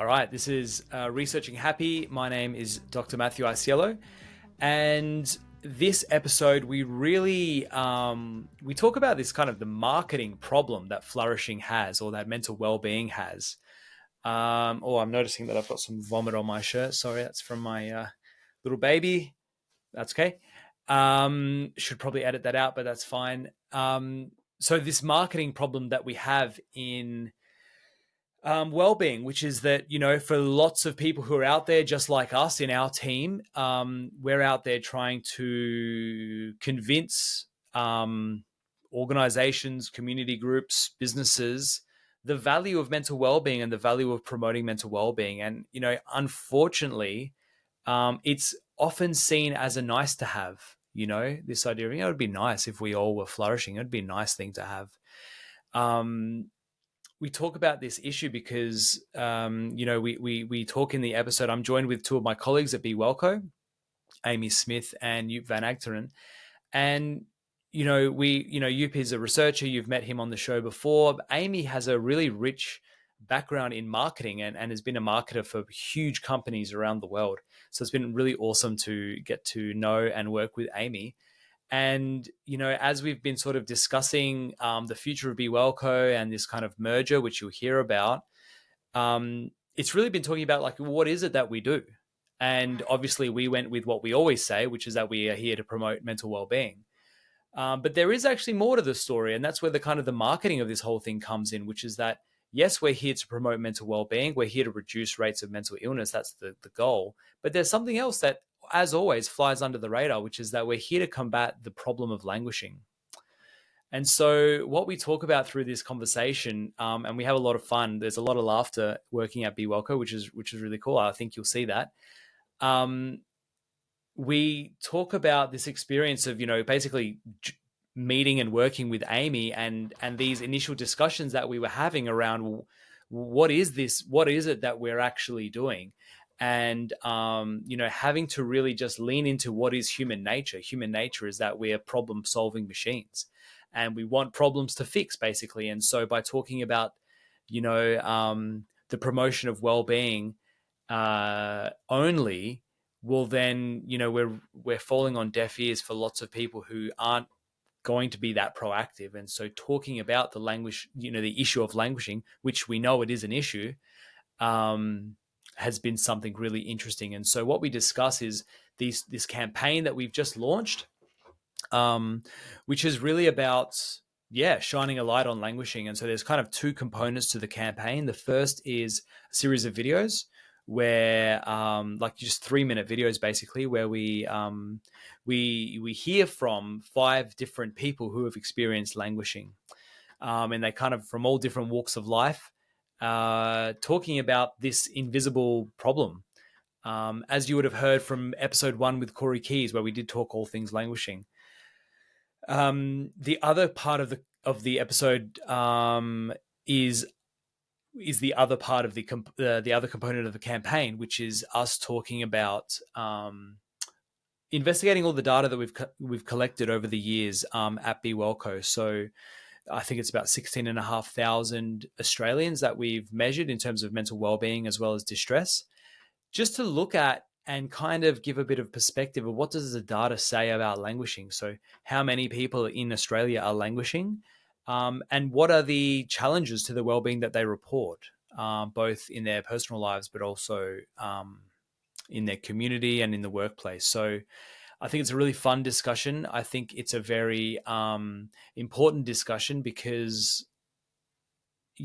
All right, this is Researching Happy. My name is Dr. Matthew Iasiello, and this episode we really we talk about this kind of the marketing problem that flourishing has, or that mental well-being has. Oh, I'm noticing that I've got some vomit on my shirt. Sorry, that's from my little baby. That's okay. Should probably edit that out, but that's fine. So this marketing problem that we have in well-being, which is that, for lots of people who are out there just like us in our team, we're out there trying to convince organizations, community groups, businesses, the value of mental well-being and the value of promoting mental well-being. And unfortunately, it's often seen as a nice to have. This idea of, it'd be nice if we all were flourishing. It'd be a nice thing to have. We talk about this issue because, we talk in the episode. I'm joined with two of my colleagues at Be Wellco, Amy Smith and Joep van Agteren. And, Joep is a researcher. You've met him on the show before. Amy has a really rich background in marketing and has been a marketer for huge companies around the world. So it's been really awesome to get to know and work with Amy. And, as we've been sort of discussing the future of Be Wellco and this kind of merger, which you'll hear about, it's really been talking about, like, what is it that we do? And obviously we went with what we always say, which is that we are here to promote mental well-being. But there is actually more to the story. And that's where the kind of the marketing of this whole thing comes in, which is that, yes, we're here to promote mental well-being. We're here to reduce rates of mental illness. That's the goal. But there's something else that, as always, flies under the radar, which is that we're here to combat the problem of languishing. And so what we talk about through this conversation, and we have a lot of fun, there's a lot of laughter working at Be Wellco, which is really cool. I think you'll see that. We talk about this experience of, basically meeting and working with Amy and these initial discussions that we were having around what is it that we're actually doing? And, having to really just lean into what is human nature. Human nature is that we are problem-solving machines and we want problems to fix, basically. And so by talking about, the promotion of well-being only, well, then, we're falling on deaf ears for lots of people who aren't going to be that proactive. And so talking about the issue of languishing, which we know it is an issue, has been something really interesting. And so what we discuss is this campaign that we've just launched, which is really about, shining a light on languishing. And so there's kind of two components to the campaign. The first is a series of videos where, like, just 3-minute videos, basically, where we hear from 5 different people who have experienced languishing, and they kind of from all different walks of life, talking about this invisible problem. As you would have heard from episode 1 with Corey Keys, where we did talk all things languishing. The other part of the episode is the other part of the other component of the campaign, which is us talking about investigating all the data that we've collected over the years at Be Wellco. So I think it's about 16,500 Australians that we've measured in terms of mental well-being as well as distress, just to look at and kind of give a bit of perspective of what does the data say about languishing. So how many people in Australia are languishing, and what are the challenges to the well-being that they report, both in their personal lives, but also in their community and in the workplace. So I think it's a really fun discussion. I think it's a very important discussion because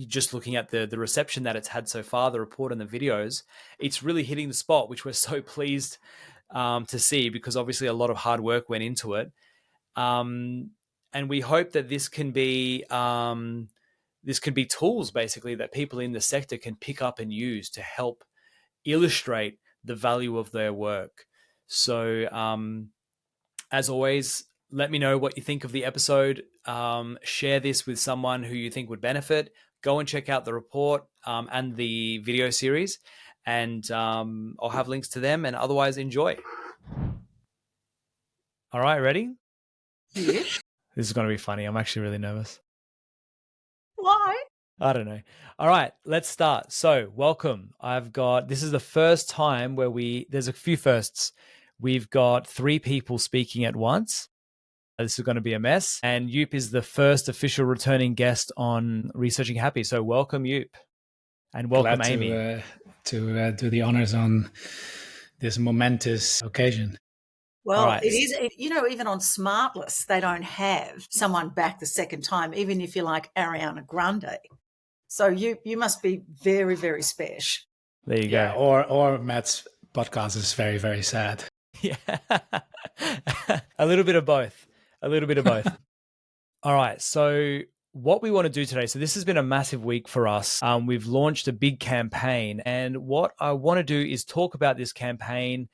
just looking at the reception that it's had so far, the report and the videos, it's really hitting the spot, which we're so pleased to see, because obviously a lot of hard work went into it. And we hope that this can be tools, basically, that people in the sector can pick up and use to help illustrate the value of their work. So as always, let me know what you think of the episode. Share this with someone who you think would benefit. Go and check out the report and the video series, and I'll have links to them. And otherwise, enjoy. All right, ready? Yes. This is going to be funny. I'm actually really nervous. Why? I don't know. All right, let's start. So, welcome. This is the first time where there's a few firsts. We've got 3 people speaking at once. This is going to be a mess. And Yoop is the first official returning guest on Researching Happy. So, welcome, Yoop. And welcome, Glad Amy. to do the honors on this momentous occasion. Well, right. It is, even on Smartless, they don't have someone back the second time, even if you're like Ariana Grande. So you must be very, very special. There you go. Or Matt's podcast is very, very sad. Yeah. A little bit of both. All right. So what we want to do today, so this has been a massive week for us. We've launched a big campaign, and what I want to do is talk about this campaign,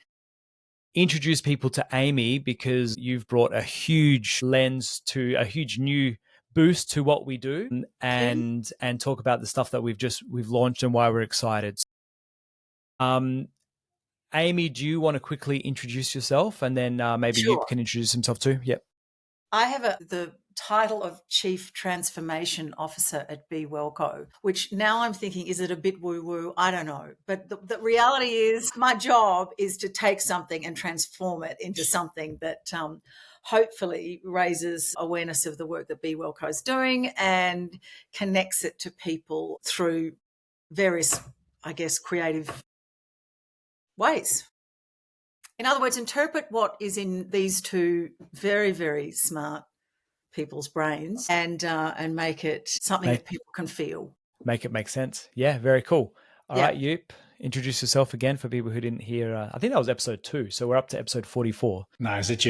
introduce people to Amy, because you've brought a huge lens to a huge new boost to what we do, and talk about the stuff that we've launched and why we're excited. Amy, do you want to quickly introduce yourself, and then maybe you can introduce himself too? Yep. I have the title of Chief Transformation Officer at Be Wellco, which now I'm thinking, is it a bit woo-woo? I don't know. But the reality is my job is to take something and transform it into something that hopefully raises awareness of the work that Be Wellco is doing and connects it to people through various, I guess, creative ways. In other words, interpret what is in these two very, very smart people's brains and make it something that people can feel. Make it make sense. Yeah, very cool. All right, Yoop, introduce yourself again for people who didn't hear. I think that was episode 2, so we're up to episode 44. Nice. Did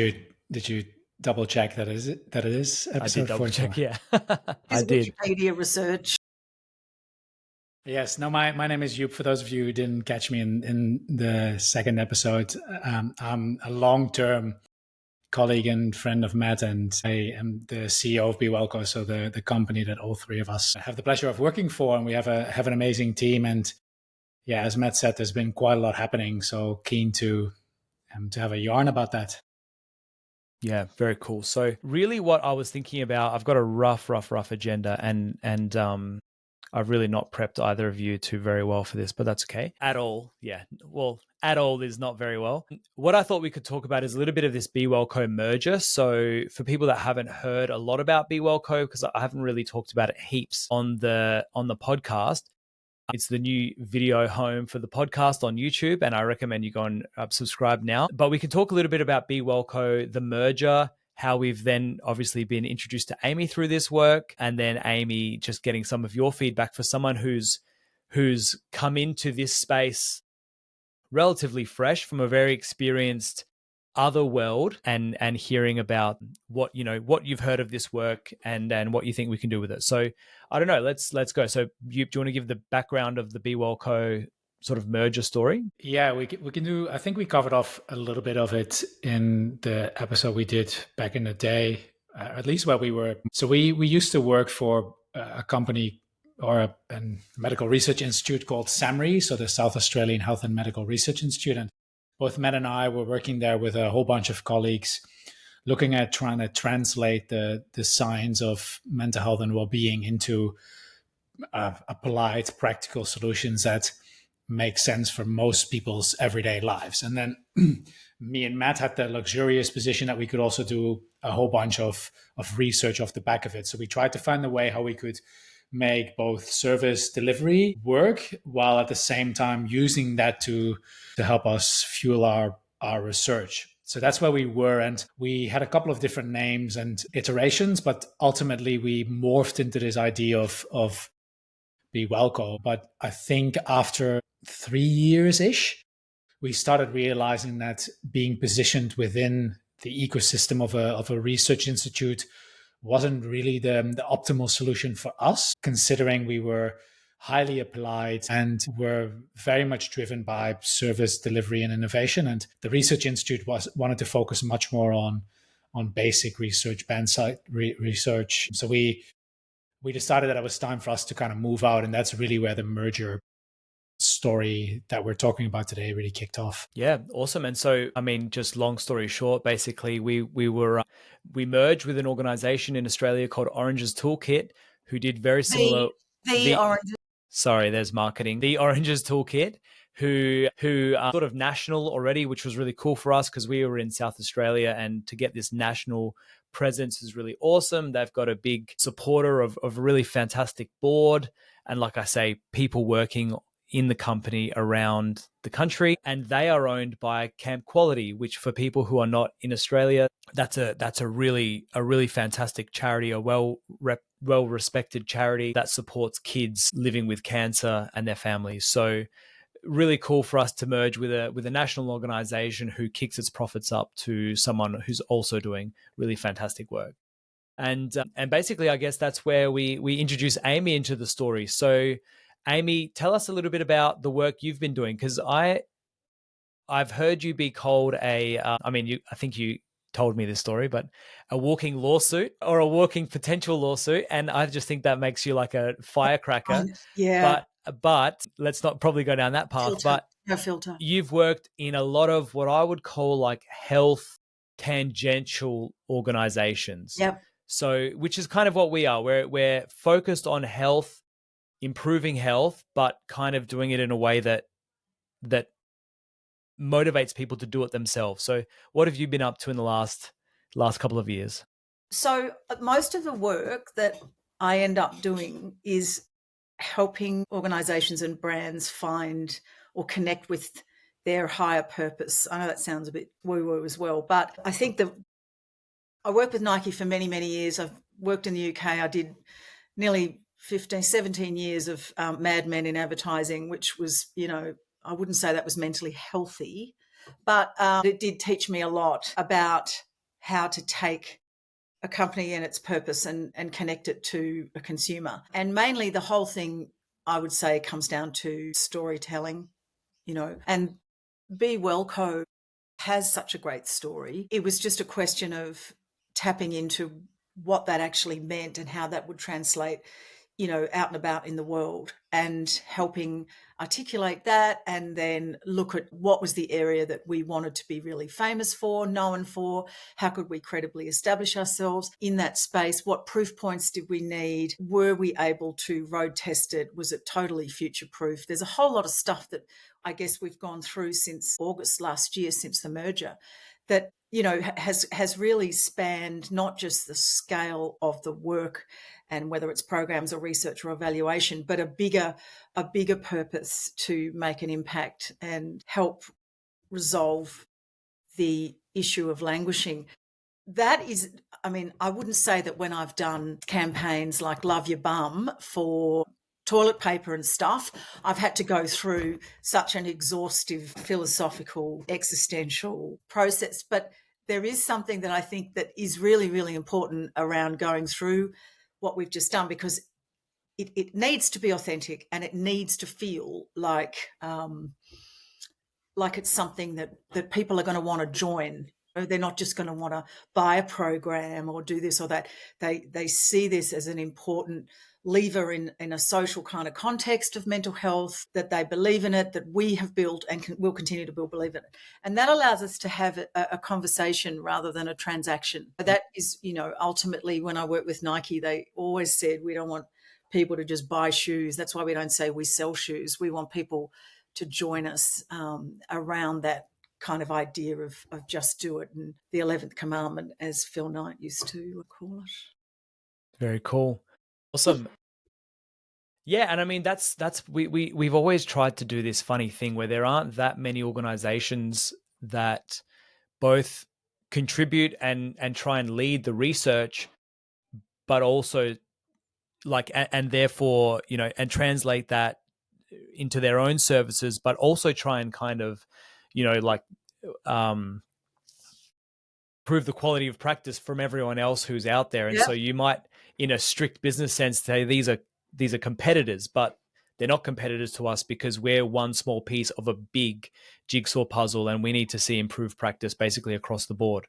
you double check that it is episode 44? I did double check, yeah. I did. Wikipedia research. Yes. No, my name is Yoop. For those of you who didn't catch me in the second episode, I'm a long-term colleague and friend of Matt, and I am the CEO of Be Wellco, so the company that all 3 of us have the pleasure of working for, and we have an amazing team. And yeah, as Matt said, there's been quite a lot happening, so keen to have a yarn about that. Yeah, very cool. So really what I was thinking about, I've got a rough agenda, and I've really not prepped either of you two very well for this, but that's okay. At all, yeah. Well, at all is not very well. What I thought we could talk about is a little bit of this Be Wellco merger. So for people that haven't heard a lot about Be Wellco, because I haven't really talked about it heaps on the podcast, it's the new video home for the podcast on YouTube, and I recommend you go and subscribe now. But we can talk a little bit about Be Wellco, the merger, how we've then obviously been introduced to Amy through this work, and then Amy, just getting some of your feedback for someone who's come into this space relatively fresh from a very experienced other world, and hearing about what you've heard of this work and what you think we can do with it. So I don't know, let's go. So do you want to give the background of the Be Wellco sort of merger story? Yeah, we can do. I think we covered off a little bit of it in the episode we did back in the day, at least where we were. So we used to work for a company or a medical research institute called SAMRI, so the South Australian Health and Medical Research Institute. And both Matt and I were working there with a whole bunch of colleagues, looking at trying to translate the science of mental health and well-being into applied practical solutions that make sense for most people's everyday lives. And then me and Matt had the luxurious position that we could also do a whole bunch of research off the back of it. So we tried to find a way how we could make both service delivery work while at the same time using that to help us fuel our research. So that's where we were. And we had a couple of different names and iterations, but ultimately we morphed into this idea of Be Wellco. But I think after 3 years-ish, we started realizing that being positioned within the ecosystem of a research institute wasn't really the optimal solution for us, considering we were highly applied and were very much driven by service delivery and innovation. And the research institute wanted to focus much more on basic research, band-side research. So we decided that it was time for us to kind of move out, and that's really where the merger story that we're talking about today really kicked off. Yeah, awesome. And so, I mean, just long story short, basically, we merged with an organization in Australia called Orange's Toolkit, who did very similar. The Orange. Sorry, there's marketing. The Oranges Toolkit, who are sort of national already, which was really cool for us because we were in South Australia, and to get this national presence is really awesome. They've got a big supporter of a really fantastic board, and like I say, people working in the company around the country, and they are owned by Camp Quality, which for people who are not in Australia, that's a really fantastic charity, a well respected charity that supports kids living with cancer and their families. So really cool for us to merge with a national organization who kicks its profits up to someone who's also doing really fantastic work. And basically, I guess that's where we introduce Amy into the story. So Amy, tell us a little bit about the work you've been doing, because I've heard you be called I think you told me this story, but a walking lawsuit or a walking potential lawsuit. And I just think that makes you like a firecracker. Yeah. But let's not probably go down that path. Filter. But No filter. you've worked in a lot of what I would call like health tangential organizations. Yep. So, which is kind of what we are. We're focused on health, improving health, but kind of doing it in a way that motivates people to do it themselves. So what have you been up to in the last couple of years? So most of the work that I end up doing is helping organizations and brands find or connect with their higher purpose. I know that sounds a bit woo-woo as well, but I think that I worked with Nike for many, many years. I've worked in the UK. I did nearly 17 years of Mad Men in advertising, which was, I wouldn't say that was mentally healthy, but it did teach me a lot about how to take a company and its purpose and connect it to a consumer. And mainly the whole thing, I would say, comes down to storytelling, and Be Wellco has such a great story. It was just a question of tapping into what that actually meant and how that would translate, out and about in the world, and helping articulate that, and then look at what was the area that we wanted to be really famous for, known for, how could we credibly establish ourselves in that space, what proof points did we need, were we able to road test it, was it totally future proof. There's a whole lot of stuff that I guess we've gone through since August last year, since the merger, that has really spanned not just the scale of the work and whether it's programs or research or evaluation, but a bigger purpose to make an impact and help resolve the issue of languishing. That is, I wouldn't say that when I've done campaigns like Love Your Bum for toilet paper and stuff, I've had to go through such an exhaustive philosophical, existential process. But there is something that I think that is really, really important around going through what we've just done, because it needs to be authentic and it needs to feel like it's something that people are going to want to join. They're not just going to want to buy a program or do this or that. They see this as an important lever in a social kind of context of mental health, that they believe in it, that we have built and will continue to believe in it. And that allows us to have a conversation rather than a transaction. That is, ultimately when I worked with Nike, they always said we don't want people to just buy shoes. That's why we don't say we sell shoes. We want people to join us around that kind of idea of just do it, and the 11th commandment, as Phil Knight used to call it. Very cool. Awesome. Yeah, and that's we've always tried to do this funny thing where there aren't that many organizations that both contribute and try and lead the research, but also and therefore, and translate that into their own services, but also try and kind of, prove the quality of practice from everyone else who's out there. And so you might, in a strict business sense, say these are competitors, but they're not competitors to us because we're one small piece of a big jigsaw puzzle, and we need to see improved practice basically across the board.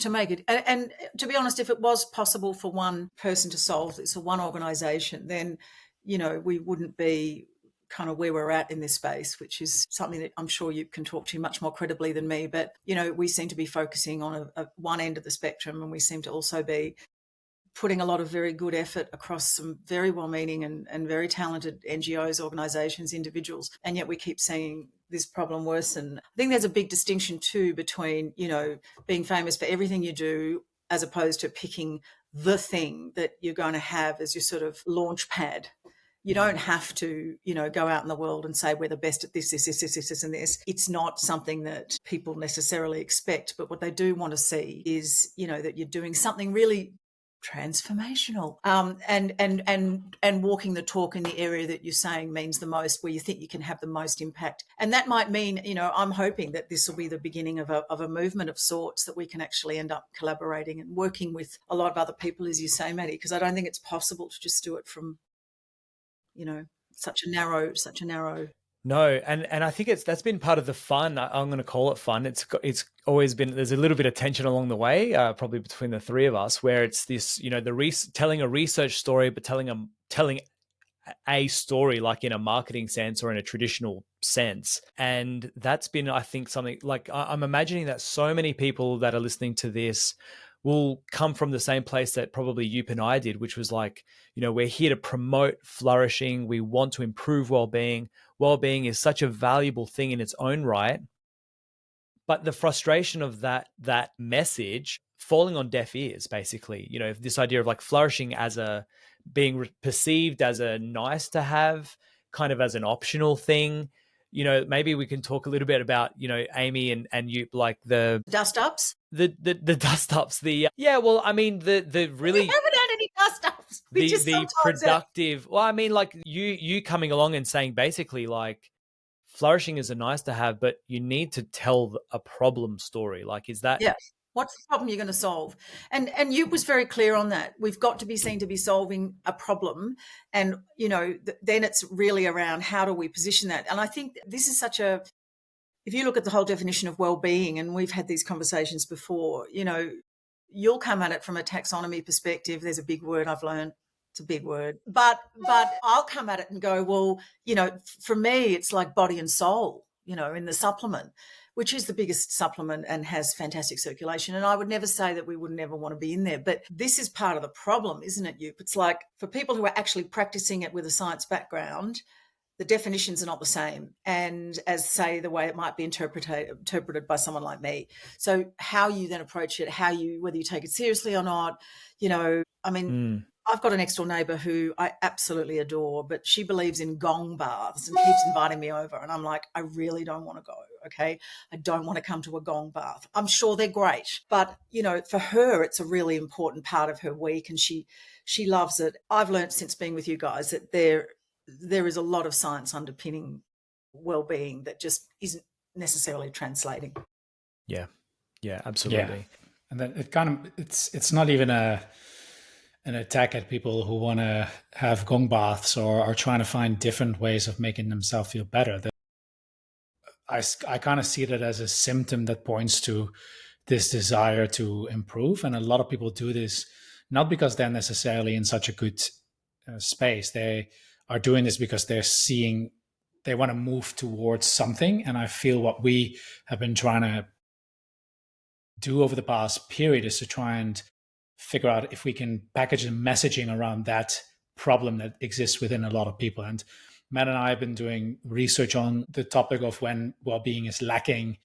To make it, and to be honest, if it was possible for one person to solve this or one organisation, then, we wouldn't be kind of where we're at in this space, which is something that I'm sure you can talk to much more credibly than me. But, we seem to be focusing on one end of the spectrum, and we seem to also be putting a lot of very good effort across some very well-meaning and very talented NGOs, organisations, individuals, and yet we keep seeing this problem worsen. I think there's a big distinction too between, being famous for everything you do as opposed to picking the thing that you're going to have as your sort of launch pad. You don't have to, go out in the world and say we're the best at this, and this. It's not something that people necessarily expect, but what they do want to see is, that you're doing something really transformational, and walking the talk in the area that you're saying means the most, where you think you can have the most impact. And that might mean, I'm hoping that this will be the beginning of a movement of sorts, that we can actually end up collaborating and working with a lot of other people, as you say, Maddie, because I don't think it's possible to just do it from such a narrow. No, and I think that's been part of the fun. I'm going to call it fun. It's always been, there's a little bit of tension along the way, probably between the three of us, where it's this, telling a research story, but telling a story like in a marketing sense or in a traditional sense. And that's been, I think, something like, I'm imagining that so many people that are listening to this will come from the same place that probably Joep and I did, which was like, we're here to promote flourishing. We want to improve well-being. Well-being is such a valuable thing in its own right. But the frustration of that message falling on deaf ears, basically, this idea of like flourishing as being perceived as a nice to have, kind of as an optional thing. Maybe we can talk a little bit about, Amy and you, like the dust ups, the dust ups, the really, we haven't had any dust ups. The productive. Well, I mean, like you coming along and saying basically like flourishing is a nice to have, but you need to tell a problem story. Like, is that? Yeah. What's the problem you're going to solve? And you was very clear on that. We've got to be seen to be solving a problem. And, then it's really around how do we position that? And I think this is if you look at the whole definition of well-being, and we've had these conversations before, you'll come at it from a taxonomy perspective. There's a big word I've learned. It's a big word. But I'll come at it and go, well, for me, it's like body and soul, in the supplement, which is the biggest supplement and has fantastic circulation. And I would never say that we would never want to be in there. But this is part of the problem, isn't it, Joep? It's like for people who are actually practicing it with a science background, the definitions are not the same. And as, say, the way it might be interpreted by someone like me. So how you then approach it, whether you take it seriously or not, I've got a next door neighbour who I absolutely adore, but she believes in gong baths and keeps inviting me over. And I'm like, I really don't want to go, okay? I don't want to come to a gong bath. I'm sure they're great. But, for her, it's a really important part of her week and she loves it. I've learned since being with you guys that there is a lot of science underpinning well-being that just isn't necessarily translating. Yeah, absolutely. Yeah. And then it's not even an attack at people who want to have gong baths or are trying to find different ways of making themselves feel better. I kind of see that as a symptom that points to this desire to improve. And a lot of people do this not because they're necessarily in such a good space. They are doing this because they want to move towards something. And I feel what we have been trying to do over the past period is to try and figure out if we can package a messaging around that problem that exists within a lot of people. And Matt and I have been doing research on the topic of when well-being is lacking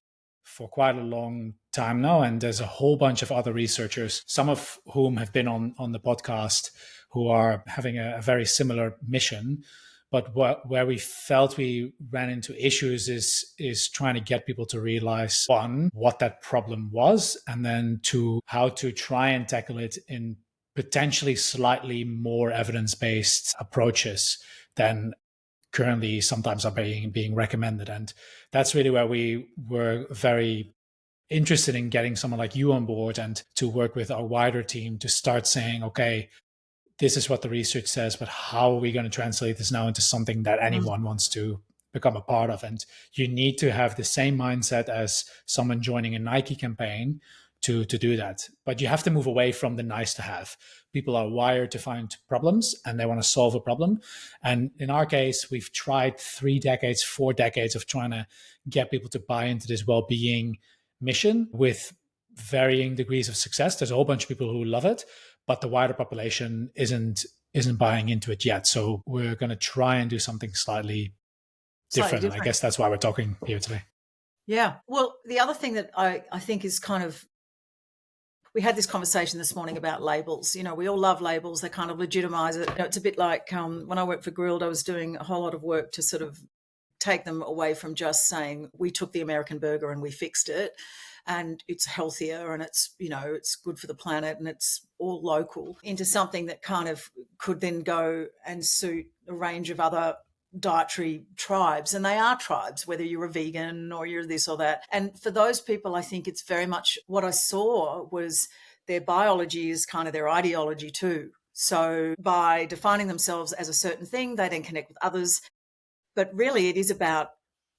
for quite a long time now. And there's a whole bunch of other researchers, some of whom have been on the podcast, who are having a very similar mission. But where we felt we ran into issues is trying to get people to realize, one, what that problem was, and then two, how to try and tackle it in potentially slightly more evidence-based approaches than currently sometimes are being recommended. And that's really where we were very interested in getting someone like you on board and to work with our wider team to start saying, okay, this is what the research says, but how are we going to translate this now into something that anyone wants to become a part of? And you need to have the same mindset as someone joining a Nike campaign to do that. But you have to move away from the nice to have. People are wired to find problems and they want to solve a problem. And in our case, we've tried 3 decades, 4 decades of trying to get people to buy into this well-being mission with varying degrees of success. There's a whole bunch of people who love it, but the wider population isn't buying into it yet. So we're going to try and do something slightly different. And I guess that's why we're talking here today. Yeah. Well, the other thing that I think is kind of, we had this conversation this morning about labels. We all love labels. They kind of legitimize it. It's a bit like when I worked for Grilled, I was doing a whole lot of work to sort of take them away from just saying we took the American burger and we fixed it and it's healthier and it's, it's good for the planet and it's all local, into something that kind of could then go and suit a range of other dietary tribes. And they are tribes, whether you're a vegan or you're this or that. And for those people, I think it's very much what I saw was their biology is kind of their ideology too. So by defining themselves as a certain thing, they then connect with others. But really it is about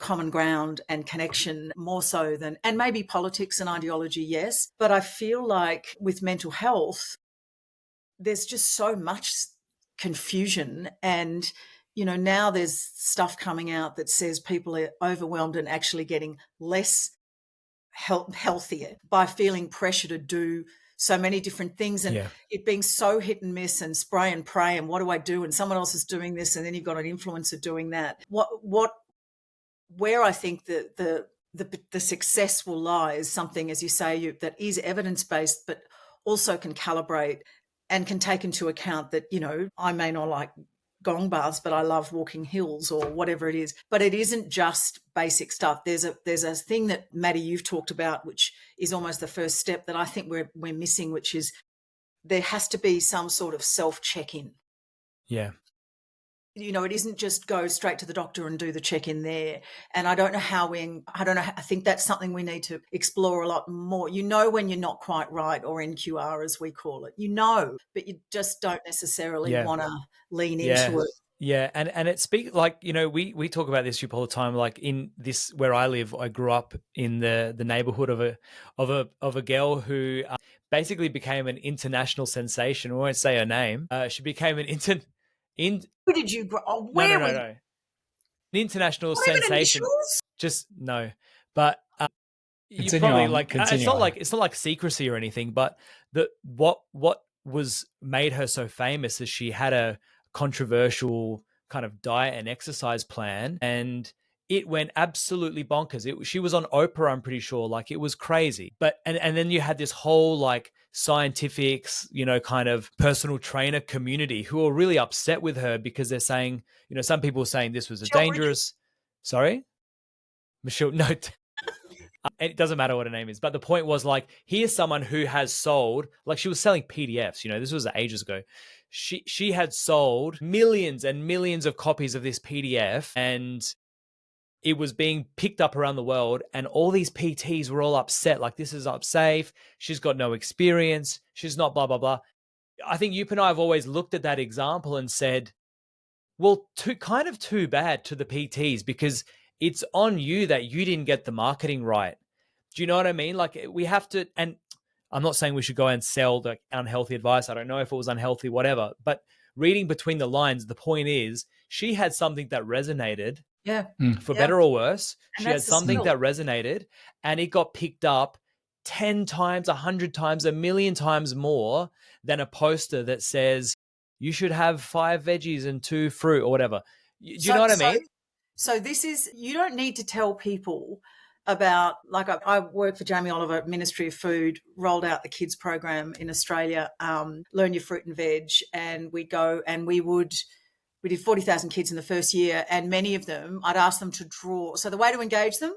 common ground and connection more so than, and maybe politics and ideology, yes. But I feel like with mental health, there's just so much confusion. And, now there's stuff coming out that says people are overwhelmed and actually getting less healthier by feeling pressure to do so many different things, and it being so hit and miss and spray and pray and what do I do, and someone else is doing this and then you've got an influencer doing that. Where I think the success will lie is something, as you say, that is evidence-based but also can calibrate and can take into account that, I may not like gong baths, but I love walking hills or whatever it is. But it isn't just basic stuff. There's a thing that, Maddie, you've talked about, which is almost the first step that I think we're missing, which is there has to be some sort of self-check-in. Yeah. It isn't just go straight to the doctor and do the check-in there. And I don't know I think that's something we need to explore a lot more. When you're not quite right, or NQR as we call it, but you just don't necessarily want to lean into it. Yeah. And it speaks like, we talk about this all the time. Like in this, where I live, I grew up in the neighborhood of a girl who basically became an international sensation. I won't say her name. She became an Who did you grow? Oh, no. An international sensation. Just no. But you probably it's not like secrecy or anything, but what was made her so famous is she had a controversial kind of diet and exercise plan, and it went absolutely bonkers. She was on Oprah, I'm pretty sure. Like, it was crazy. But and then you had this whole like scientifics, kind of personal trainer community who are really upset with her because they're saying, some people are saying this was a dangerous. Sorry, Michelle. No. It doesn't matter what her name is, but the point was, like, here's someone who has sold, like, she was selling PDFs, this was ages ago. She had sold millions and millions of copies of this PDF, and it was being picked up around the world, and all these PTs were all upset, like, this is unsafe, she's got no experience, she's not blah, blah, blah. I think you and I have always looked at that example and said, well, too bad to the PTs, because it's on you that you didn't get the marketing right. Do you know what I mean? Like, we have to, and I'm not saying we should go and sell the unhealthy advice. I don't know if it was unhealthy, whatever, but reading between the lines, the point is she had something that resonated, for better or worse. She had something that resonated, and it got picked up 10 times, 100 times, 1,000,000 times more than a poster that says you should have 5 veggies and 2 fruit or whatever. Do you know what I mean? So this is, you don't need to tell people about, like, I work for Jamie Oliver at Ministry of Food, rolled out the kids program in Australia, Learn Your Fruit and Veg, and we did 40,000 kids in the first year, and many of them, I'd ask them to draw. So the way to engage them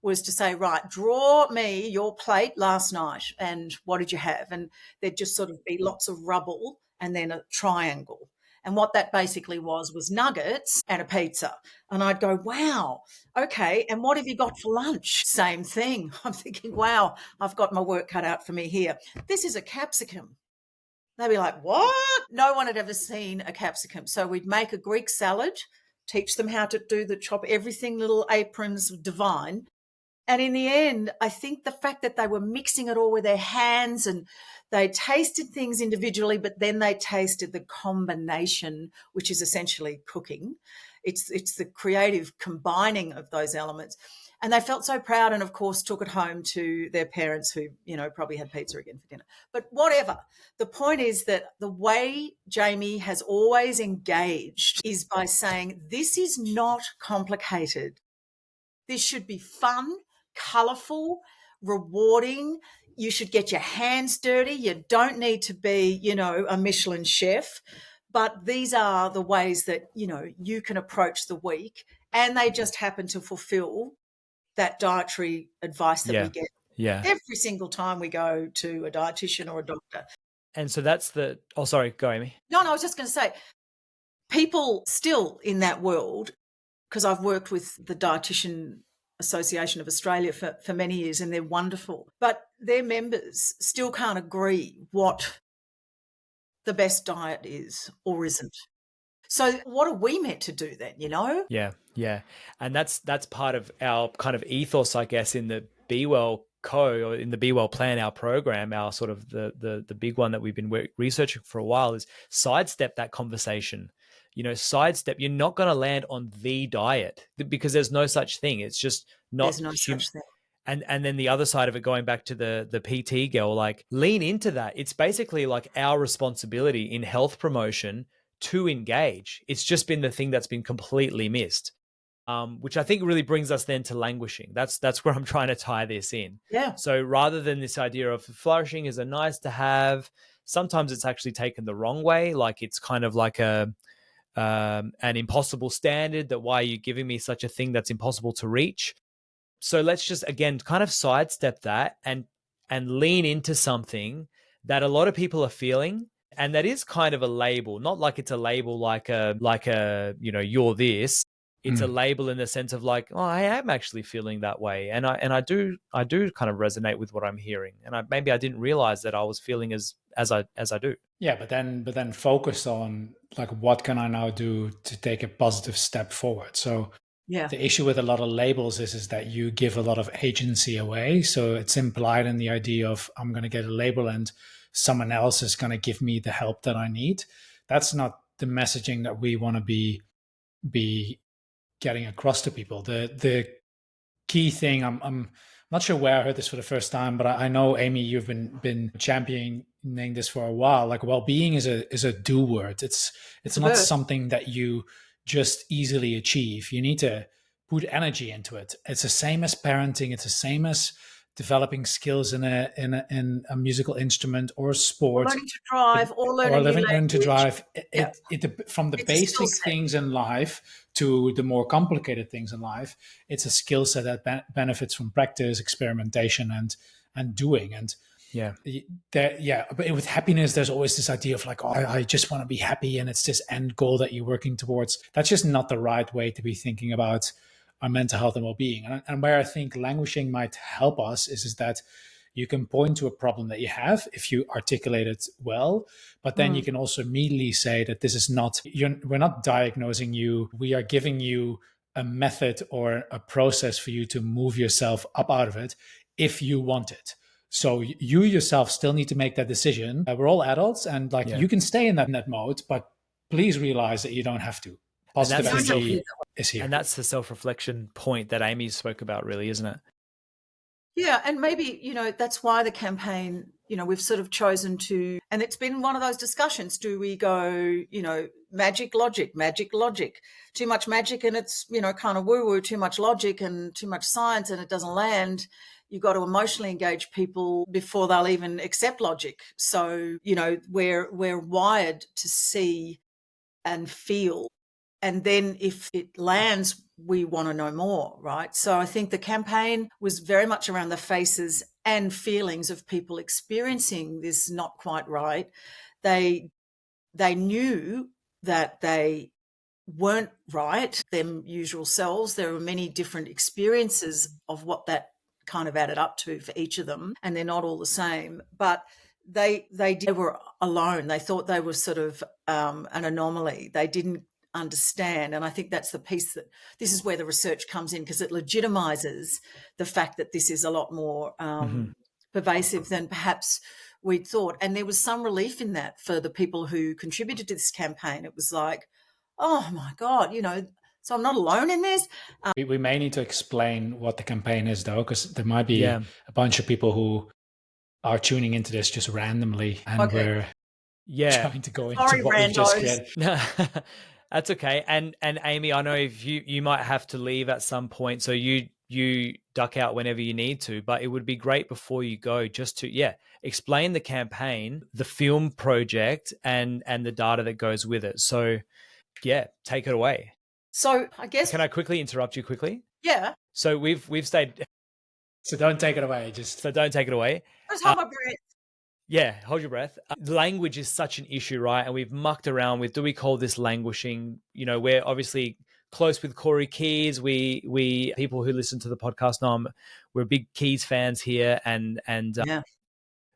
was to say, right, draw me your plate last night and what did you have? And there'd just sort of be lots of rubble and then a triangle. And what that basically was nuggets and a pizza. And I'd go, wow, okay, and what have you got for lunch? Same thing. I'm thinking, wow, I've got my work cut out for me here. This is a capsicum. They'd be like, what? No one had ever seen a capsicum. So we'd make a Greek salad, teach them how to do the chop, everything, little aprons, divine. And in the end, I think the fact that they were mixing it all with their hands, and they tasted things individually, but then they tasted the combination, which is essentially cooking. It's the creative combining of those elements. And they felt so proud, and of course took it home to their parents, who, probably had pizza again for dinner. But whatever. The point is that the way Jamie has always engaged is by saying, this is not complicated. This should be fun, colourful, rewarding. You should get your hands dirty. You don't need to be, a Michelin chef. But these are the ways that, you can approach the week. And they just happen to fulfill that dietary advice that we get every single time we go to a dietitian or a doctor. And so that's sorry, go Amy. No, I was just going to say, people still in that world, because I've worked with the Dietitian Association of Australia for many years, and they're wonderful, but their members still can't agree what the best diet is or isn't. So what are we meant to do then, Yeah. And that's part of our kind of ethos, I guess, in the Be Well or in the Be Well plan, our program, our sort of the big one that we've been researching for a while, is sidestep that conversation. Sidestep. You're not going to land on the diet because there's no such thing. It's just not. There's no such thing. And then the other side of it, going back to the PT girl, like, lean into that. It's basically like our responsibility in health promotion to engage. It's just been the thing that's been completely missed, which I think really brings us then to languishing. That's where I'm trying to tie this in. Yeah. So rather than this idea of flourishing is a nice to have, sometimes it's actually taken the wrong way. Like, it's kind of like an impossible standard, that why are you giving me such a thing that's impossible to reach? So let's just, again, kind of sidestep that and lean into something that a lot of people are feeling. And that is kind of a label, not like it's a label like a you're this. It's a label in the sense of like, oh, I am actually feeling that way, and I do kind of resonate with what I'm hearing, and maybe I didn't realize that I was feeling as I do. Yeah, but then focus on, like, what can I now do to take a positive step forward? So yeah, the issue with a lot of labels is that you give a lot of agency away. So it's implied in the idea of, I'm going to get a label and someone else is going to give me the help that I need. That's not the messaging that we want to be getting across to people. The key thing, I'm not sure where I heard this for the first time, but I know, Amy, you've been championing this for a while. Like, well-being is a do word. It's not something that you just easily achieve. You need to put energy into it. It's the same as parenting. It's the same as developing skills in a musical instrument or sport, learning to drive, or learning to drive. From the basic things in life to the more complicated things in life, it's a skill set that benefits from practice, experimentation, and doing. And but with happiness, there's always this idea of like, oh, I just want to be happy, and it's this end goal that you're working towards. That's just not the right way to be thinking about our mental health and well-being. And where I think languishing might help us is that you can point to a problem that you have if you articulate it well, but then you can also immediately say that this is not, we're not diagnosing you. We are giving you a method or a process for you to move yourself up out of it if you want it. So you yourself still need to make that decision. We're all adults, and you can stay in that mode, but please realize that you don't have to. Positive energy is here. And that's the self-reflection point that Amy spoke about, really, isn't it? Yeah, and maybe, that's why the campaign, we've sort of chosen to, and it's been one of those discussions, do we go, magic, logic, too much magic and it's, kind of woo-woo, too much logic and too much science and it doesn't land. You've got to emotionally engage people before they'll even accept logic. So, we're wired to see and feel. And then if it lands, we want to know more, right? So I think the campaign was very much around the faces and feelings of people experiencing this not quite right. They knew that they weren't right, their usual selves. There were many different experiences of what that kind of added up to for each of them, and they're not all the same. But they were alone. They thought they were sort of an anomaly. They didn't understand. And I think that's the piece that this is where the research comes in, because it legitimizes the fact that this is a lot more pervasive than perhaps we'd thought. And there was some relief in that for the people who contributed to this campaign. It was like, oh my God, So I'm not alone in this. We may need to explain what the campaign is, though, because there might be Yeah. a bunch of people who are tuning into this just randomly, and Okay. we're trying to go Sorry, into what we've just randos. said. That's okay. And Amy, I know if you might have to leave at some point, so you duck out whenever you need to, but it would be great before you go just to explain the campaign, the film project, and the data that goes with it. So take it away. So I guess, can I quickly interrupt you quickly? Yeah. So we've stayed. So don't take it away. So don't take it away. Just hold my breath. Yeah, hold your breath. Language is such an issue, right? And we've mucked around with, do we call this languishing? You know, we're obviously close with Corey Keyes. We people who listen to the podcast know we're big Keyes fans here, and Yeah.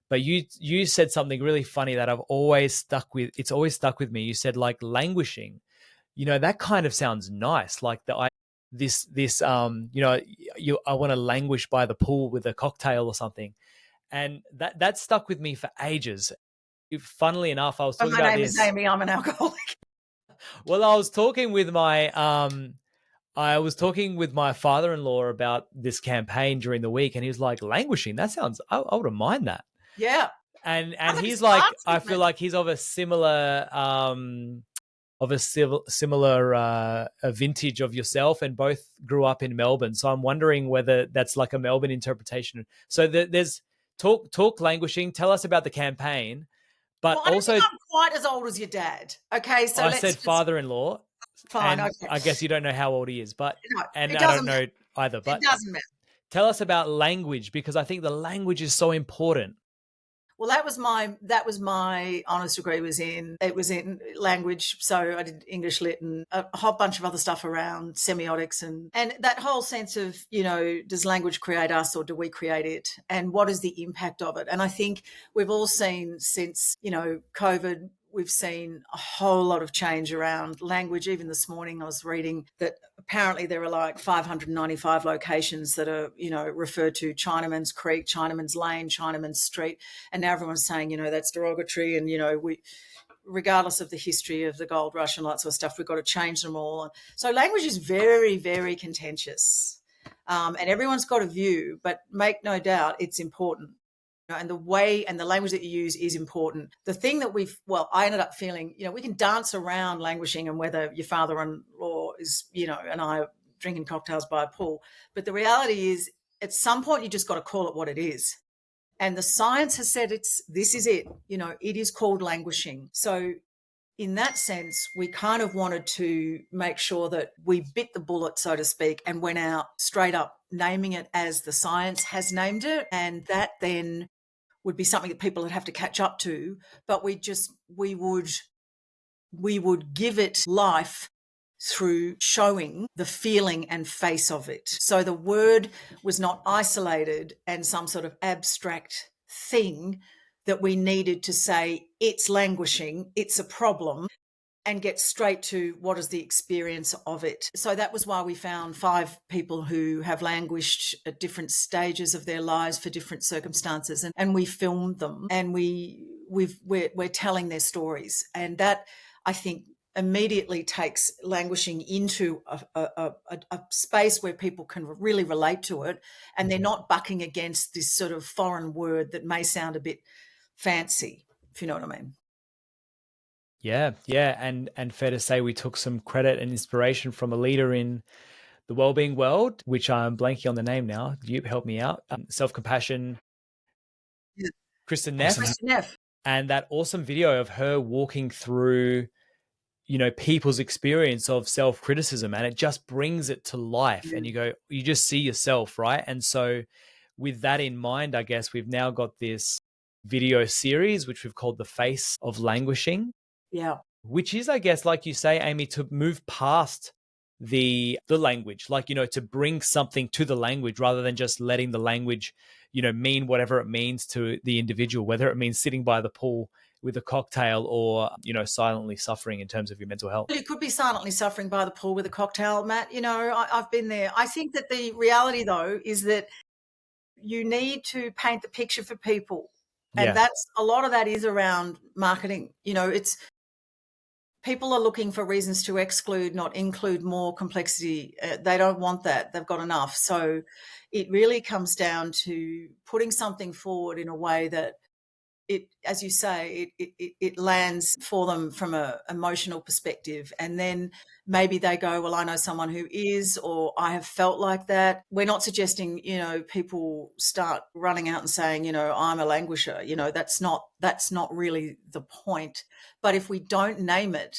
But you said something really funny that I've always stuck with. It's always stuck with me. You said like languishing. You know, that kind of sounds nice. Like I want to languish by the pool with a cocktail or something. And that stuck with me for ages. Funnily enough, I was talking about this. My name is Amy. I'm an alcoholic. Well, I was talking with my father-in-law about this campaign during the week, and he was like, "Languishing? That sounds. I wouldn't mind that." Yeah. And he's like, I feel like he's of a similar a vintage of yourself, and both grew up in Melbourne. So I'm wondering whether that's like a Melbourne interpretation. So there's talk languishing. Tell us about the campaign, but I don't also think I'm quite as old as your dad. Okay, so I said father-in-law. Fine. And okay. I guess you don't know how old he is, but I don't know either. But it doesn't matter. Tell us about language, because I think the language is so important. Well, that was my honours degree was in language. So I did English lit and a whole bunch of other stuff around semiotics and that whole sense of, does language create us or do we create it? And what is the impact of it? And I think we've all seen since, COVID, we've seen a whole lot of change around language. Even this morning I was reading that apparently there are like 595 locations that are, referred to Chinaman's Creek, Chinaman's Lane, Chinaman's Street. And now everyone's saying, that's derogatory. And, we, regardless of the history of the gold rush and all that sort of stuff, we've got to change them all. So language is very, very contentious. And everyone's got a view, but make no doubt it's important. And the way and the language that you use is important. The thing that I ended up feeling, we can dance around languishing and whether your father-in-law is, and I are drinking cocktails by a pool. But the reality is at some point you just got to call it what it is. And the science has said this is it, it is called languishing. So in that sense, we kind of wanted to make sure that we bit the bullet, so to speak, and went out straight up naming it as the science has named it. And that then would be something that people would have to catch up to, but we would give it life through showing the feeling and face of it. So the word was not isolated and some sort of abstract thing that we needed to say, it's languishing, it's a problem, and get straight to what is the experience of it. So that was why we found 5 people who have languished at different stages of their lives for different circumstances, and we filmed them, and we're telling their stories, and that I think immediately takes languishing into a space where people can really relate to it, and they're not bucking against this sort of foreign word that may sound a bit fancy, if you know what I mean. Yeah, and fair to say we took some credit and inspiration from a leader in the wellbeing world, which I'm blanking on the name now. You help me out. Self-compassion, Yeah. Kristen Neff, and that awesome video of her walking through, people's experience of self-criticism, and it just brings it to life. And you just see yourself, right? And so with that in mind, I guess we've now got this video series, which we've called The Face of Languishing. Yeah. Which is, I guess, like you say, Amy, to move past the language, like, to bring something to the language rather than just letting the language, mean whatever it means to the individual, whether it means sitting by the pool with a cocktail or, silently suffering in terms of your mental health. You could be silently suffering by the pool with a cocktail, Matt. I've been there. I think that the reality, though, is that you need to paint the picture for people. And that's a lot of that is around marketing. people are looking for reasons to exclude, not include more complexity. They don't want that. They've got enough. So it really comes down to putting something forward in a way that it, as you say, it lands for them from a emotional perspective. And then maybe they go, well, I know someone who is, or I have felt like that. We're not suggesting, people start running out and saying, I'm a languisher. That's not really the point. But if we don't name it,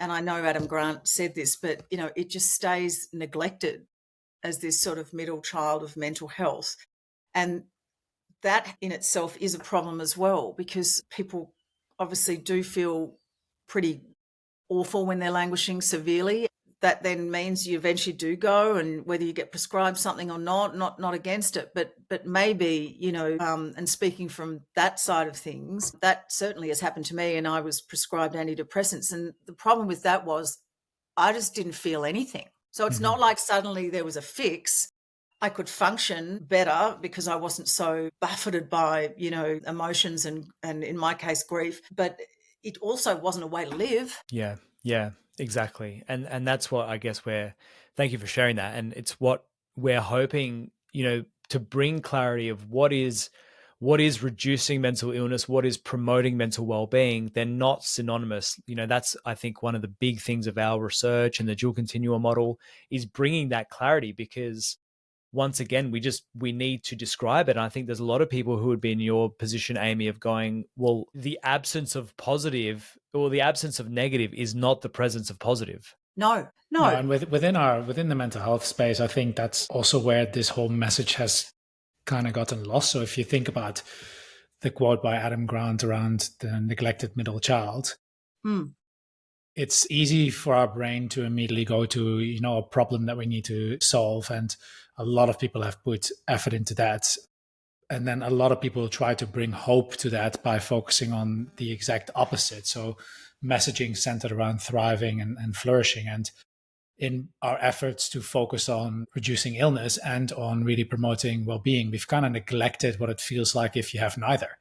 and I know Adam Grant said this, but, it just stays neglected as this sort of middle child of mental health. And that in itself is a problem as well, because people obviously do feel pretty awful when they're languishing severely. That then means you eventually do go, and whether you get prescribed something or not against it, but maybe, and speaking from that side of things, that certainly has happened to me, and I was prescribed antidepressants. And the problem with that was I just didn't feel anything. So it's not like suddenly there was a fix. I could function better because I wasn't so buffeted by, emotions and in my case, grief. But it also wasn't a way to live. Yeah, exactly. And that's what I guess thank you for sharing that. And it's what we're hoping, to bring clarity of what is reducing mental illness, what is promoting mental well-being. They're not synonymous. That's, I think, one of the big things of our research and the dual continuum model is bringing that clarity, because once again, we need to describe it. And I think there's a lot of people who would be in your position, Amy, of going, well, the absence of positive or the absence of negative is not the presence of positive. No. And within the mental health space, I think that's also where this whole message has kind of gotten lost. So if you think about the quote by Adam Grant around the neglected middle child, it's easy for our brain to immediately go to, a problem that we need to solve. And a lot of people have put effort into that. And then a lot of people try to bring hope to that by focusing on the exact opposite. So messaging centered around thriving and flourishing. And in our efforts to focus on reducing illness and on really promoting well-being, we've kind of neglected what it feels like if you have neither.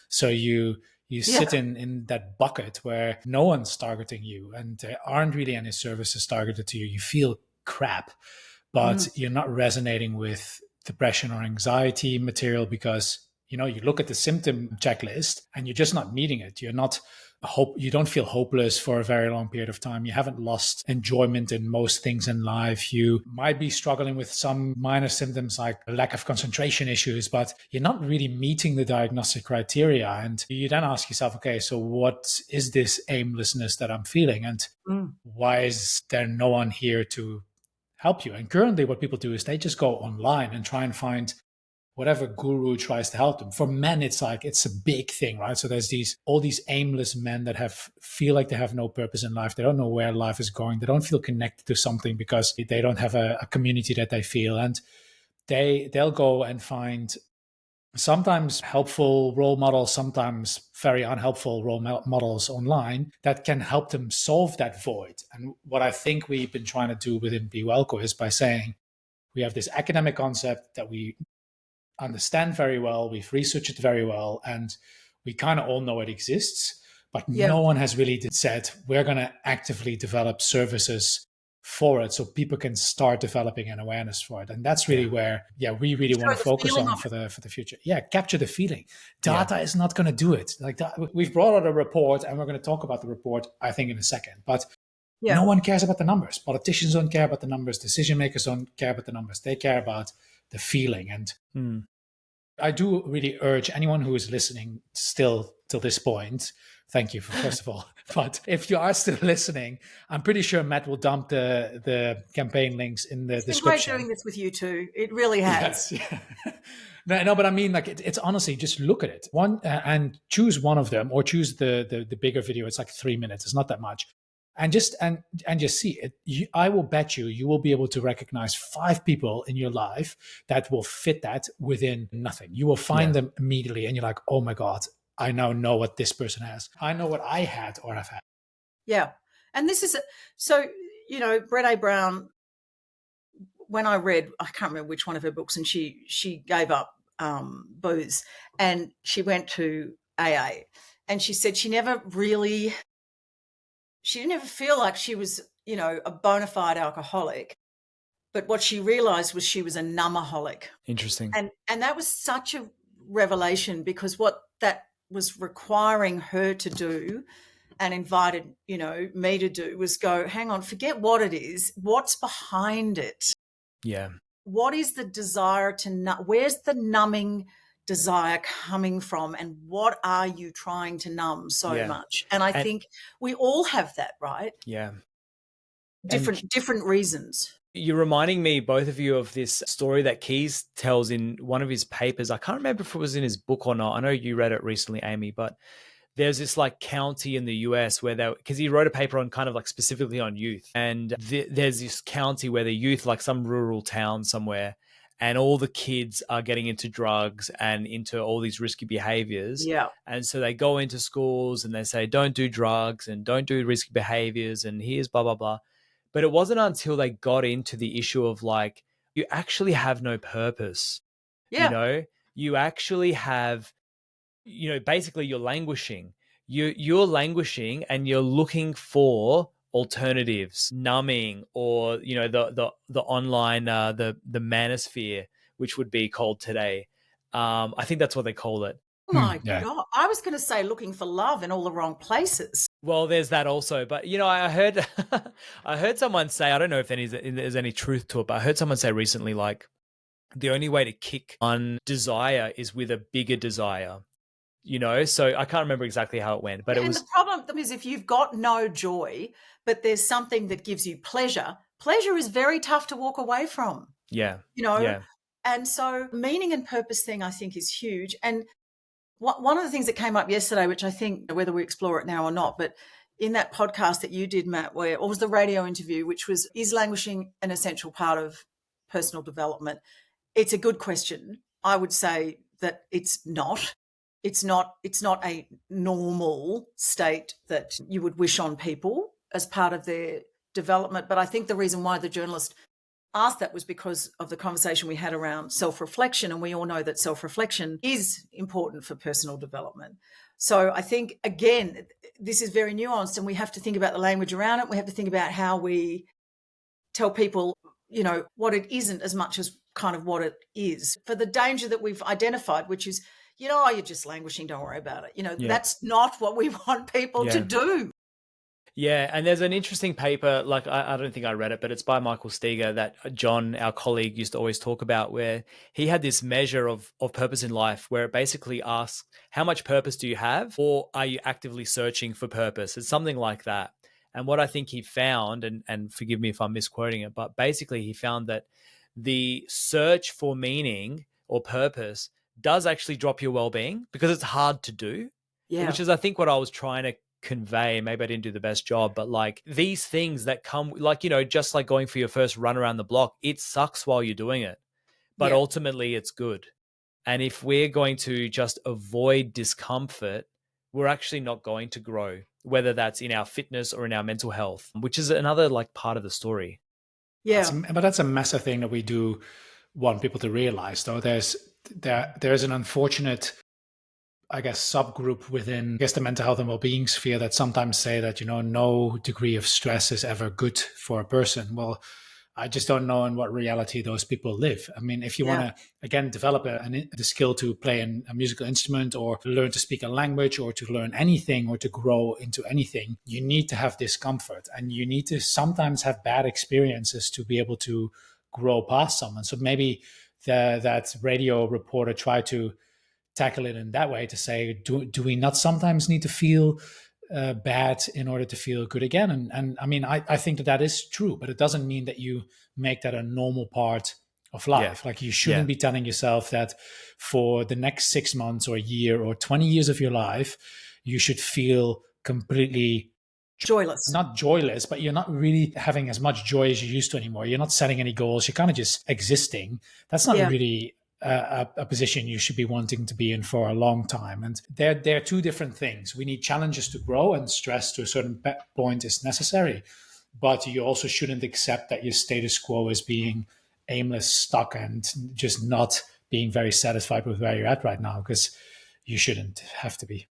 So you sit in that bucket where no one's targeting you and there aren't really any services targeted to you. You feel crap, but you're not resonating with depression or anxiety material because, you look at the symptom checklist and you're just not meeting it. You don't feel hopeless for a very long period of time. You haven't lost enjoyment in most things in life. You might be struggling with some minor symptoms like a lack of concentration issues, but you're not really meeting the diagnostic criteria. And you then ask yourself, okay, so what is this aimlessness that I'm feeling? And why is there no one here to help you? And currently what people do is they just go online and try and find whatever guru tries to help them. For men, it's a big thing, right? So there's all these aimless men that feel like they have no purpose in life. They don't know where life is going. They don't feel connected to something because they don't have a community that they feel. And they'll go and find sometimes helpful role models, sometimes very unhelpful role models online that can help them solve that void. And what I think we've been trying to do within Be Wellco is by saying we have this academic concept that we understand very well, we've researched it very well, and we kind of all know it exists, but no one has really said we're going to actively develop services for it so people can start developing an awareness for it. And that's really where we really want to focus on for the future. Capture the feeling. Data is not going to do it like that. We've brought out a report and we're going to talk about the report I think in a second, but no one cares about the numbers. Politicians don't care about the numbers. Decision makers don't care about the numbers. They care about the feeling. And I do really urge anyone who is listening still till this point, thank you first of all, but if you are still listening, I'm pretty sure Matt will dump the campaign links in the description. It's been great doing this with you too. It really has. Yes. No, but I mean, like it's honestly, just look at it and choose one of them, or choose the bigger video. It's like 3 minutes. It's not that much. And just see it. I will bet you will be able to recognize 5 people in your life that will fit that within nothing. You will find them immediately, and you're like, oh my God, I now know what this person has. I know what I had or have had. Yeah, and this is so. Brené Brown. When I read, I can't remember which one of her books, and she gave up booze, and she went to AA, and she said she never really. she didn't ever feel like she was, a bona fide alcoholic. But what she realized was she was a numbaholic. Interesting. And that was such a revelation, because what that was requiring her to do and invited, me to do was go, hang on, forget what it is. What's behind it? Yeah. What is the desire where's the numbing desire coming from? And what are you trying to numb so much? And I think we all have that, right? Yeah. Different reasons. You're reminding me, both of you, of this story that Keyes tells in one of his papers. I can't remember if it was in his book or not. I know you read it recently, Amy, but there's this like county in the US where because he wrote a paper on kind of like specifically on youth. And there's this county where the youth, like some rural town somewhere, and all the kids are getting into drugs and into all these risky behaviors. Yeah. And so they go into schools and they say, don't do drugs and don't do risky behaviors. And here's blah, blah, blah. But it wasn't until they got into the issue of like, you actually have no purpose. Yeah. You actually have, basically you're languishing. You're languishing and you're looking for alternatives, numbing, or, the online, the manosphere, which would be called today. I think that's what they call it. Oh my God. I was going to say looking for love in all the wrong places. Well, there's that also. But, I heard I heard someone say, I don't know if there's any truth to it, but I heard someone say recently, like, the only way to kick on desire is with a bigger desire, So I can't remember exactly how it went, but the problem is, if you've got no joy, but there's something that gives you pleasure is very tough to walk away from. Yeah. Yeah. And so meaning and purpose thing, I think, is huge. And one of the things that came up yesterday, which I think, whether we explore it now or not, but in that podcast that you did, Matt, or was the radio interview, which was, is languishing an essential part of personal development? It's a good question. I would say that it's not. It's not a normal state that you would wish on people as part of their development. But I think the reason why the journalist asked that was because of the conversation we had around self-reflection. And we all know that self-reflection is important for personal development. So I think, again, this is very nuanced, and we have to think about the language around it. We have to think about how we tell people, what it isn't as much as kind of what it is, for the danger that we've identified, which is, you're just languishing, don't worry about it. That's not what we want people to do. Yeah, and there's an interesting paper, like I don't think I read it, but it's by Michael Steger that John, our colleague, used to always talk about, where he had this measure of purpose in life, where it basically asks, how much purpose do you have, or are you actively searching for purpose? It's something like that. And what I think he found, and forgive me if I'm misquoting it, but basically he found that the search for meaning or purpose does actually drop your well-being, because it's hard to do, which is, I think, what I was trying to convey. Maybe I didn't do the best job, but like these things that come, like, just like going for your first run around the block, it sucks while you're doing it, but ultimately it's good. And if we're going to just avoid discomfort, we're actually not going to grow, whether that's in our fitness or in our mental health, which is another like part of the story. But that's a massive thing that we do want people to realize, though. There's an unfortunate, I guess, subgroup within, the mental health and well-being sphere that sometimes say that, no degree of stress is ever good for a person. Well, I just don't know in what reality those people live. I mean, if you want to, again, develop the skill to play a musical instrument, or learn to speak a language, or to learn anything, or to grow into anything, you need to have discomfort, and you need to sometimes have bad experiences to be able to grow past someone. So maybe that radio reporter tried to tackle it in that way, to say, do we not sometimes need to feel bad in order to feel good again? And I mean, I think that is true, but it doesn't mean that you make that a normal part of life. Like, you shouldn't be telling yourself that for the next 6 months or a year or 20 years of your life, you should feel completely joyless. Not joyless, but you're not really having as much joy as you used to anymore. You're not setting any goals. You're kind of just existing. That's not really a position you should be wanting to be in for a long time. And they're two different things. We need challenges to grow, and stress to a certain point is necessary. But you also shouldn't accept that your status quo is being aimless, stuck, and just not being very satisfied with where you're at right now, because you shouldn't have to be.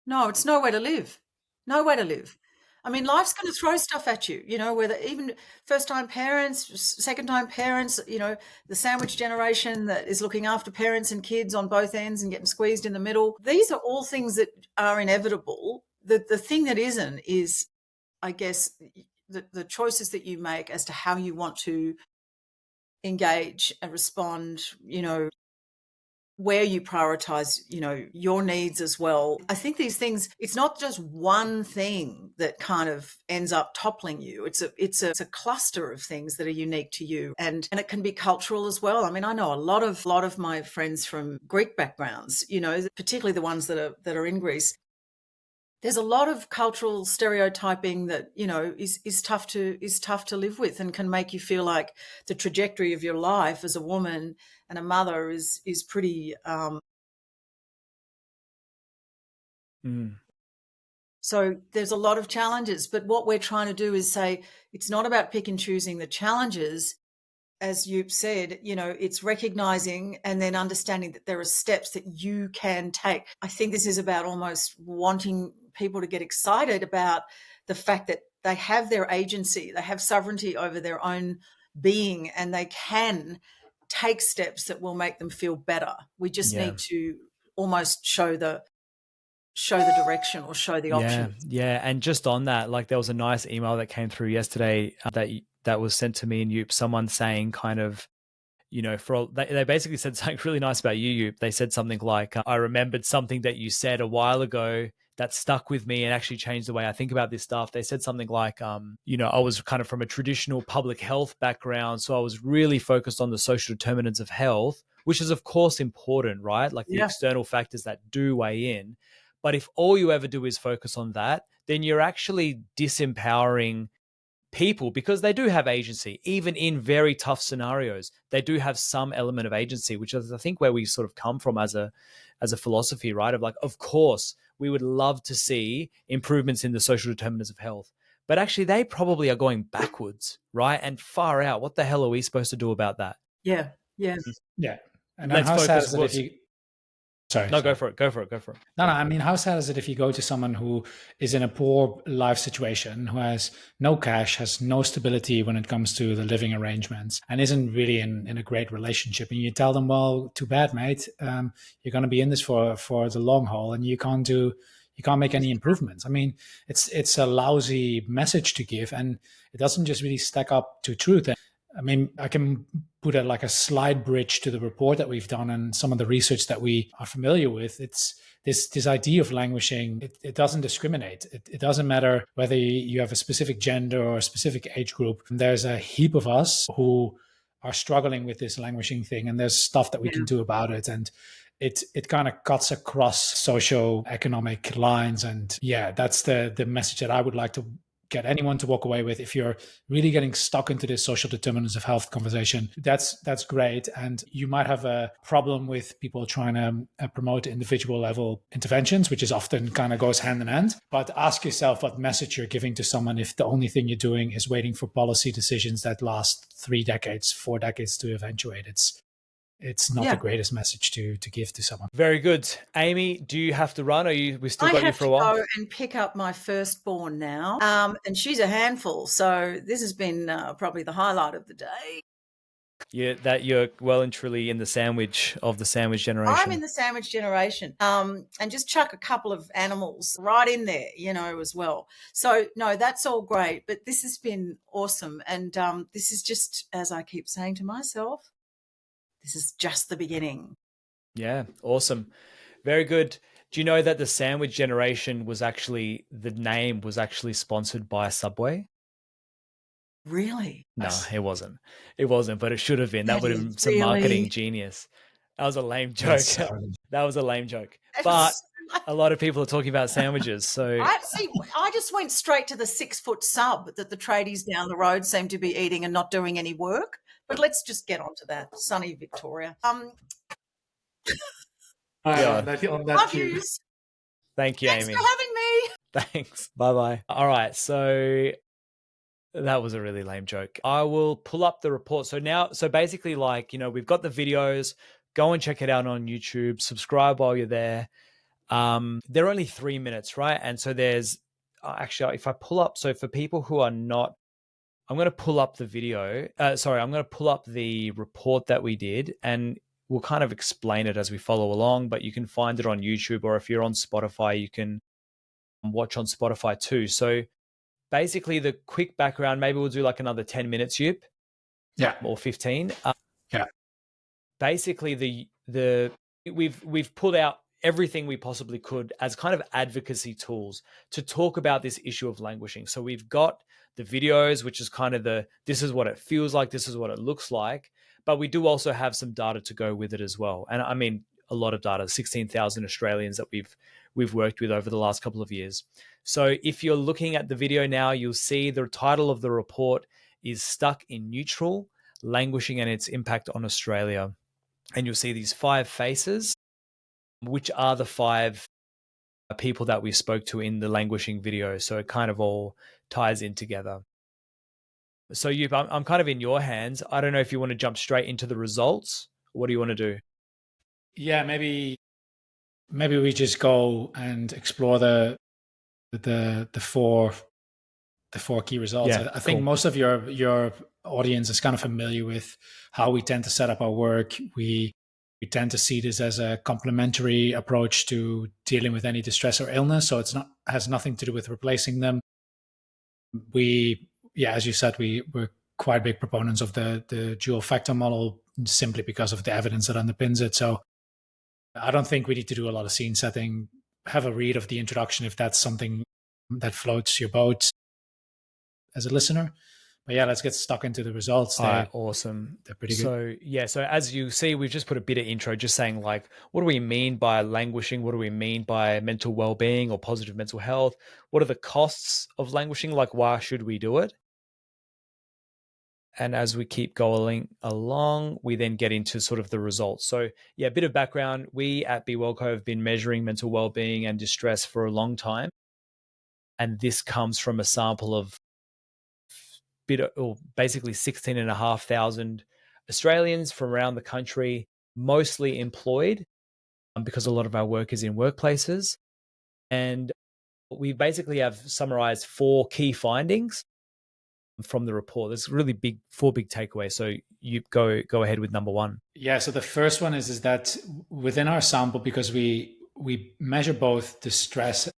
No, it's no way to live. No way to live. I mean, life's going to throw stuff at you, you know, whether even first-time parents, second-time parents, you know, the sandwich generation that is looking after parents and kids on both ends and getting squeezed in the middle. These are all things that are inevitable. The thing that isn't is, I guess, the choices that you make as to how you want to engage and respond, you know, where you prioritize, you know, your needs as well. I think these things, it's not just one thing that kind of ends up toppling you. It's a cluster of things that are unique to you. And it can be cultural as well. I mean, I know a lot of my friends from Greek backgrounds, you know, particularly the ones that are in Greece. There's a lot of cultural stereotyping that, you know, is tough to live with, and can make you feel like the trajectory of your life as a woman and a mother is pretty so there's a lot of challenges. But what we're trying to do is say it's not about pick and choosing the challenges. As you've said, you know, it's recognizing and then understanding that there are steps that you can take. I think this is about almost wanting people to get excited about the fact that they have their agency, they have sovereignty over their own being, and they can take steps that will make them feel better. We just need to almost show the direction or show the options. Yeah. And just on that, like, there was a nice email that came through yesterday that was sent to me and Yoop, someone saying kind of, you know, they basically said something really nice about you, Yoop. They said something like, I remembered something that you said a while ago that stuck with me and actually changed the way I think about this stuff. They said something like, you know, I was kind of from a traditional public health background, so I was really focused on the social determinants of health, which is of course important, right? Like the external factors that do weigh in. But if all you ever do is focus on that, then you're actually disempowering people, because they do have agency. Even in very tough scenarios, they do have some element of agency, which is, I think, where we sort of come from as a philosophy, right? Of like, of course, we would love to see improvements in the social determinants of health, but actually they probably are going backwards, right? And far out. What the hell are we supposed to do about that? Yeah. And Let's how sad focus. is it if you Sorry. No, sorry. Go for it. No, I mean, how sad is it if you go to someone who is in a poor life situation, who has no cash, has no stability when it comes to the living arrangements, and isn't really in a great relationship, and you tell them, well, too bad, mate, you're going to be in this for the long haul, and you can't make any improvements. I mean, it's a lousy message to give, and it doesn't just really stack up to truth. I mean, I can put like a slide bridge to the report that we've done and some of the research that we are familiar with. It's this idea of languishing. It doesn't discriminate. It doesn't matter whether you have a specific gender or a specific age group. There's a heap of us who are struggling with this languishing thing, and there's stuff that we can do about it. And it kind of cuts across socio-economic lines. And that's the message that I would like to get anyone to walk away with. If you're really getting stuck into this social determinants of health conversation, that's great. And you might have a problem with people trying to promote individual level interventions, which is often kind of goes hand in hand. But ask yourself what message you're giving to someone if the only thing you're doing is waiting for policy decisions that last 3 decades, 4 decades to eventuate. It's not the greatest message to give to someone. Very good. Amy, do you have to run? We still got you for a while? I have to go and pick up my firstborn now, and she's a handful. So this has been probably the highlight of the day. Yeah, that you're well and truly in the sandwich generation. I'm in the sandwich generation, and just chuck a couple of animals right in there, you know, as well. So no, that's all great, but this has been awesome, and this is just, as I keep saying to myself, this is just the beginning. Yeah, awesome. Very good. Do you know that the sandwich generation the name was actually sponsored by Subway? Really? No, it wasn't. It wasn't, but it should have been. That would have been some marketing genius. That was a lame joke. That was a lame joke. But a lot of people are talking about sandwiches. So I just went straight to the 6-foot sub that the tradies down the road seem to be eating and not doing any work. But let's just get on to that. Sunny Victoria. On Love you. Thank you, Amy. Thanks for having me. Thanks. Bye-bye. All right. So that was a really lame joke. I will pull up the report. So basically, like, you know, we've got the videos. Go and check it out on YouTube. Subscribe while you're there. They're only 3 minutes, right? And so actually, if I pull up, so for people who are not, I'm going to pull up the video. I'm going to pull up the report that we did, and we'll kind of explain it as we follow along, but you can find it on YouTube, or if you're on Spotify, you can watch on Spotify too. So basically the quick background, maybe we'll do like another 10 minutes, Yup, Yeah. or 15. Yeah. Basically we've pulled out everything we possibly could as kind of advocacy tools to talk about this issue of languishing. So we've got the videos, which is kind of this is what it feels like, this is what it looks like, but we do also have some data to go with it as well. And I mean, a lot of data, 16,000 Australians that we've worked with over the last couple of years. So if you're looking at the video now, you'll see the title of the report is Stuck in Neutral, Languishing and Its Impact on Australia. And you'll see these 5 faces, which are the 5 people that we spoke to in the Languishing video. So it kind of all ties in together. So I'm kind of in your hands. I don't know if you want to jump straight into the results. What do you want to do? Yeah, maybe we just go and explore the four key results. Yeah, I think cool. most of your audience is kind of familiar with how we tend to set up our work. We tend to see this as a complementary approach to dealing with any distress or illness. So has nothing to do with replacing them. As you said, we're quite big proponents of the dual factor model simply because of the evidence that underpins it. So I don't think we need to do a lot of scene setting. Have a read of the introduction if that's something that floats your boat as a listener. But yeah, let's get stuck into the results. Awesome. They're pretty good. So as you see, we've just put a bit of intro, just saying like, what do we mean by languishing? What do we mean by mental well-being or positive mental health? What are the costs of languishing? Like, why should we do it? And as we keep going along, we then get into sort of the results. So yeah, a bit of background. We at Be Wellco have been measuring mental well-being and distress for a long time. And this comes from a sample of basically 16,500 Australians from around the country, mostly employed, because a lot of our work is in workplaces. And we basically have summarized 4 key findings from the report. There's really 4 big takeaways. So you go ahead with number 1. Yeah. So the first one is that within our sample, because we measure both distress,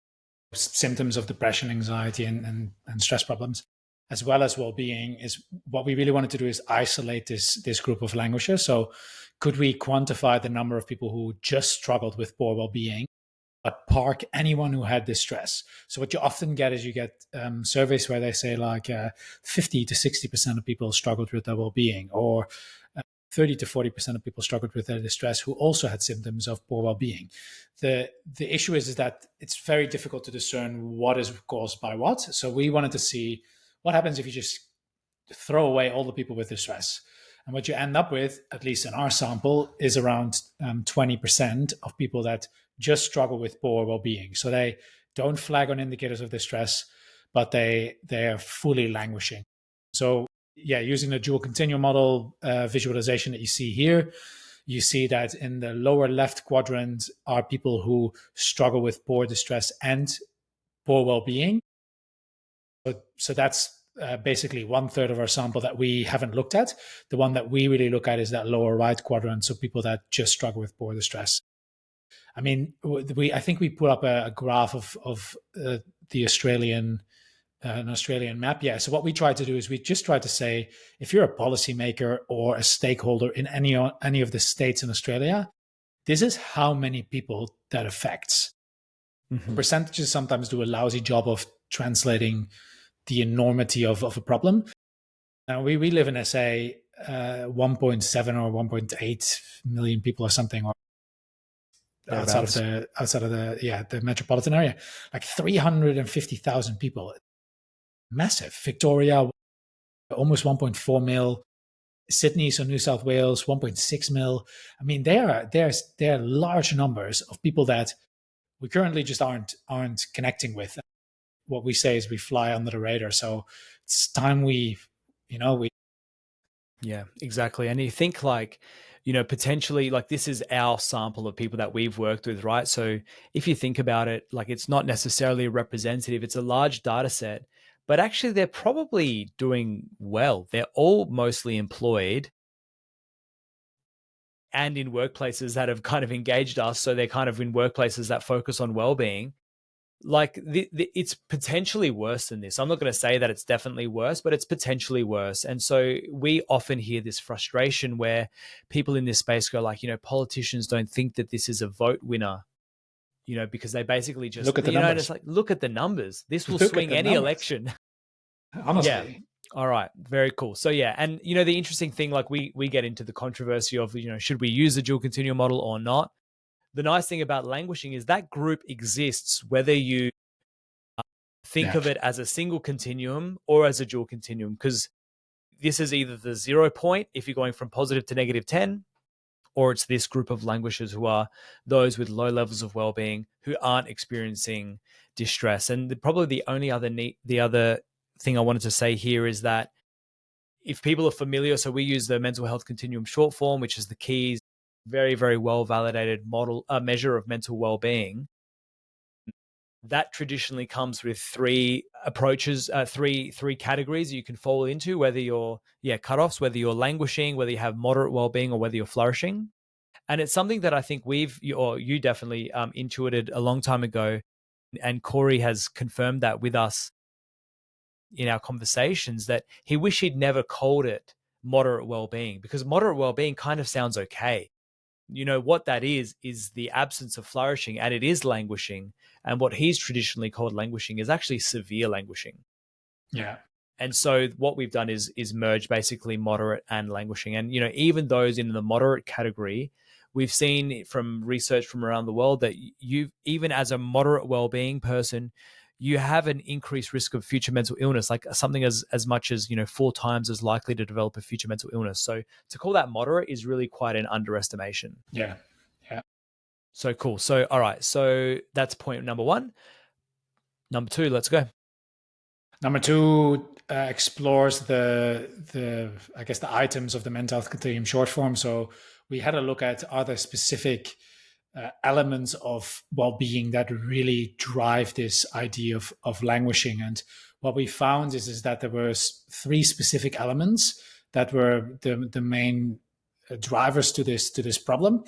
symptoms of depression, anxiety, and stress problems, as well as well-being, is what we really wanted to do is isolate this group of languishers. So could we quantify the number of people who just struggled with poor well-being, but park anyone who had distress? So what you often get is you get surveys where they say like 50 to 60% of people struggled with their well-being, or 30 to 40% of people struggled with their distress who also had symptoms of poor well-being. The issue is that it's very difficult to discern what is caused by what. So we wanted to see what happens if you just throw away all the people with distress. And what you end up with, at least in our sample, is around 20% of people that just struggle with poor well-being. So they don't flag on indicators of distress, but they are fully languishing. So yeah, using the dual continuum model visualization that you see here, you see that in the lower left quadrant are people who struggle with poor distress and poor well-being. So that's basically 1/3 of our sample that we haven't looked at. The one that we really look at is that lower right quadrant, so people that just struggle with poor distress. I mean, I think we put up a graph of the Australian an Australian map. Yeah. So what we try to do is we just try to say, if you're a policymaker or a stakeholder in any of the states in Australia, this is how many people that affects. Mm-hmm. Percentages sometimes do a lousy job of translating the enormity of a problem. Now we live in SA, 1.7 or 1.8 million people or something, or outside of the metropolitan area, like 350,000 people. Massive. Victoria, almost 1.4 mil. Sydney, so New South Wales, 1.6 mil. I mean, there are large numbers of people that we currently just aren't connecting with. What we say is we fly under the radar. So it's time we. Yeah, exactly. And you think like, potentially, like, this is our sample of people that we've worked with, right? So if you think about it, like, it's not necessarily representative, it's a large data set, but actually they're probably doing well. They're all mostly employed and in workplaces that have kind of engaged us. So they're kind of in workplaces that focus on well-being. Like, it's potentially worse than this. I'm not going to say that it's definitely worse, but it's potentially worse. And so we often hear this frustration where people in this space go like, politicians don't think that this is a vote winner, because they basically just, Look at the and numbers. it's like, look at the numbers. This will Look at swing the any numbers. election. Yeah. Honestly. All right. Very cool. So yeah, and the interesting thing, like, we get into the controversy of, should we use the dual continuum model or not? The nice thing about languishing is that group exists whether you think of it as a single continuum or as a dual continuum, because this is either the 0 point if you're going from positive to negative 10, or it's this group of languishers who are those with low levels of well-being who aren't experiencing distress. And probably the other thing I wanted to say here is that if people are familiar, so we use the mental health continuum short form, which is the keys, very, very well validated measure of mental well-being. That traditionally comes with three approaches, three categories you can fall into, whether you're cutoffs, whether you're languishing, whether you have moderate well-being, or whether you're flourishing. And it's something that I think you definitely intuited a long time ago, and Corey has confirmed that with us in our conversations, that he wished he'd never called it moderate well-being, because moderate well-being kind of sounds okay. What that is the absence of flourishing, and it is languishing. And what he's traditionally called languishing is actually severe languishing. Yeah. And so what we've done is merge basically moderate and languishing. And, even those in the moderate category, we've seen from research from around the world that even as a moderate well-being person, you have an increased risk of future mental illness, like something as much as, 4 times as likely to develop a future mental illness. So to call that moderate is really quite an underestimation. Yeah. Yeah. So cool. So, all right. So that's point number 1. Number 2, let's go. Number 2 explores the I guess the items of the mental health continuum short form. So we had a look at other specific elements of well-being that really drive this idea of languishing. And what we found is that there were 3 specific elements that were the main drivers to this problem.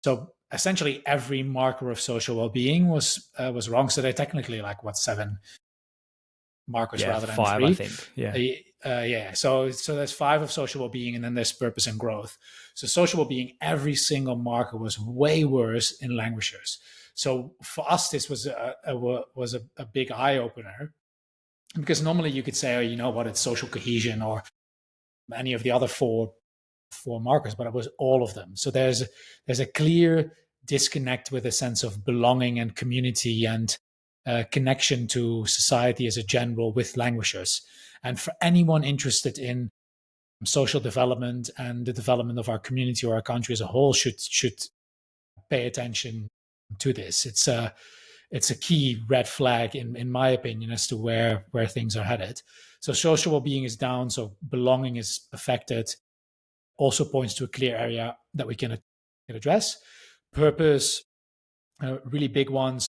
So essentially, every marker of social well-being was wrong. So they're technically like 7 markers rather than 5, 3. I think. Yeah. So there's 5 of social well-being, and then there's purpose and growth. So social well-being, every single marker was way worse in languishers. So for us, this was a big eye opener, because normally you could say, oh, you know what, it's social cohesion or any of the other four markers, but it was all of them. So there's a clear disconnect with a sense of belonging and community and connection to society as a general with languishers. And for anyone interested in social development and the development of our community or our country as a whole should pay attention to this. It's a key red flag in my opinion as to where things are headed. So social well-being is down, so belonging is affected. Also points to a clear area that we can address. Purpose, really big ones.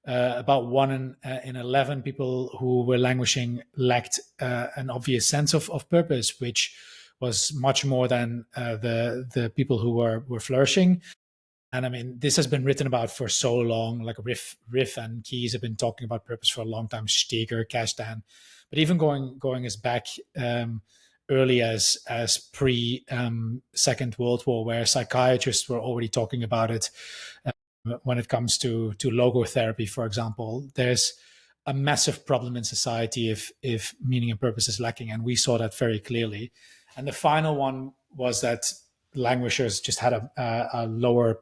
About 1 in 11 people who were languishing lacked an obvious sense of purpose, which was much more than the people who were flourishing. And I mean, this has been written about for so long. Like Riff and Keyes have been talking about purpose for a long time. Steger, Kashdan, but even going as back early as pre Second World War, where psychiatrists were already talking about it. When it comes to logotherapy, for example, there's a massive problem in society if meaning and purpose is lacking, and we saw that very clearly. And the final one was that languishers just had a lower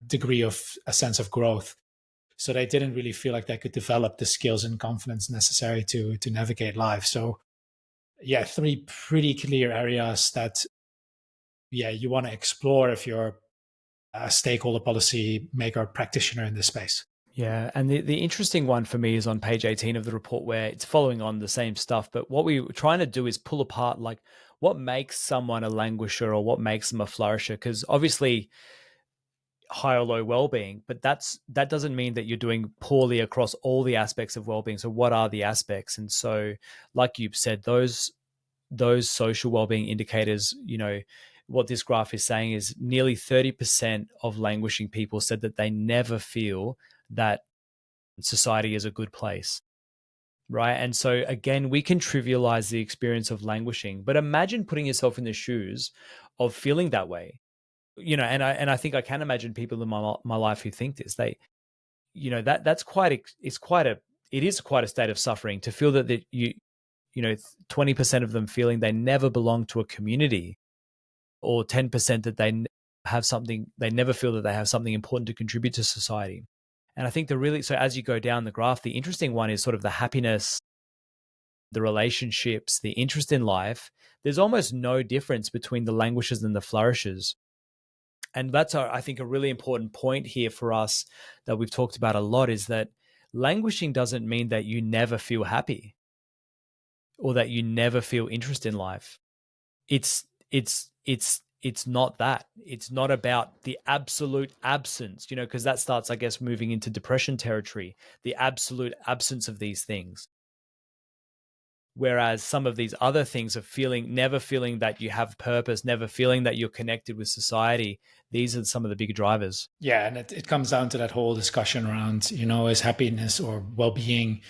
degree of a sense of growth, so they didn't really feel like they could develop the skills and confidence necessary to navigate life. So, 3 pretty clear areas that you want to explore if you're a stakeholder policy maker or practitioner in this space. Yeah, and the interesting one for me is on page 18 of the report, where it's following on the same stuff, but what we were trying to do is pull apart, like, what makes someone a languisher or what makes them a flourisher? Because obviously high or low well-being, but that doesn't mean that you're doing poorly across all the aspects of well-being. So what are the aspects? And so, like you've said, those social well-being indicators, what this graph is saying is nearly 30% of languishing people said that they never feel that society is a good place, right? And so again, we can trivialize the experience of languishing, but imagine putting yourself in the shoes of feeling that way. And I think I can imagine people in my life who think this. They, that's it is quite a state of suffering to feel that 20% of them feeling they never belong to a community, or 10% that they never feel that they have something important to contribute to society. And I think so as you go down the graph, the interesting one is sort of the happiness, the relationships, the interest in life. There's almost no difference between the languishers and the flourishes. And that's, I think, a really important point here for us that we've talked about a lot, is that languishing doesn't mean that you never feel happy or that you never feel interest in life. It's not that. It's not about the absolute absence, because that starts, I guess, moving into depression territory, the absolute absence of these things. Whereas some of these other things of never feeling that you have purpose, never feeling that you're connected with society, these are some of the big drivers. Yeah, and it comes down to that whole discussion around, is happiness or well-being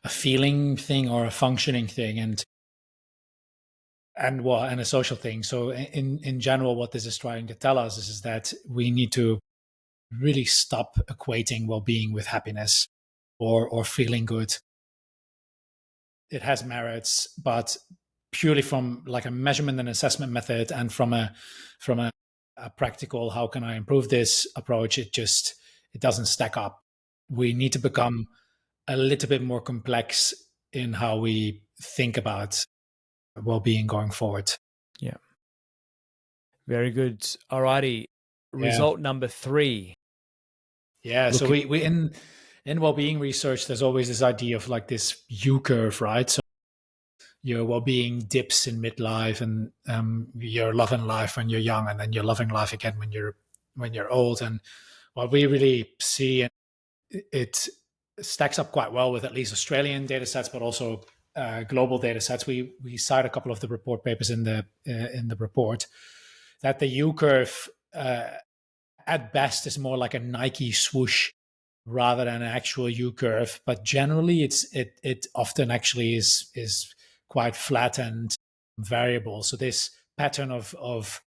a feeling thing or a functioning thing, and a social thing. So in general, what this is trying to tell us is that we need to really stop equating well-being with happiness or feeling good. It has merits, but purely from like a measurement and assessment method, and from a practical how can I improve this approach, it doesn't stack up. We need to become a little bit more complex in how we think about well-being going forward. Yeah. Very good. Alrighty. Result number 3. Yeah. So we in well-being research, there's always this idea of like this U curve, right? So your well-being dips in midlife, and you're loving life when you're young, and then you're loving life again when you're old. And what we really see, it stacks up quite well with at least Australian data sets, but also global data sets. We cite a couple of the report papers in the report, that the U curve at best is more like a Nike swoosh rather than an actual U curve. But generally, it often actually is quite flat and variable. So this pattern of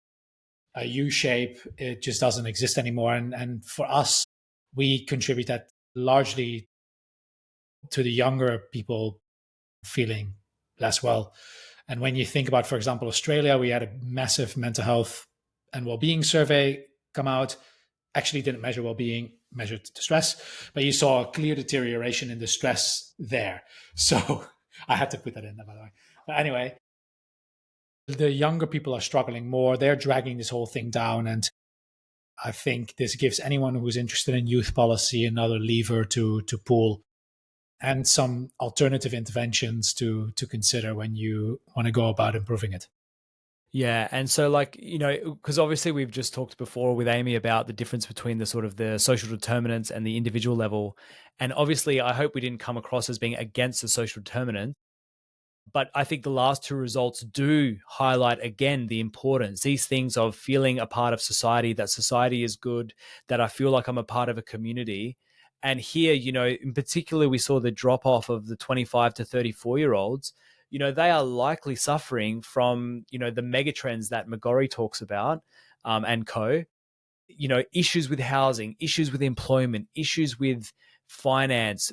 a U shape, it just doesn't exist anymore. And for us, we contribute that largely to the younger people feeling less well. And when you think about, for example, Australia, we had a massive mental health and well-being survey come out. Actually didn't measure well-being, measured distress, but you saw a clear deterioration in the stress there. So I had to put that in there, by the way. But anyway, the younger people are struggling more. They're dragging this whole thing down. And I think this gives anyone who's interested in youth policy another lever to pull, and some alternative interventions to consider when you want to go about improving it. Yeah. And so because obviously we've just talked before with Amy about the difference between the sort of the social determinants and the individual level. And obviously I hope we didn't come across as being against the social determinant. But I think the last 2 results do highlight, again, the importance, these things of feeling a part of society, that society is good, that I feel like I'm a part of a community. And here, in particular, we saw the drop off of the 25 to 34-year-olds. They are likely suffering from, the megatrends that McGorry talks about, and co. Issues with housing, issues with employment, issues with finance,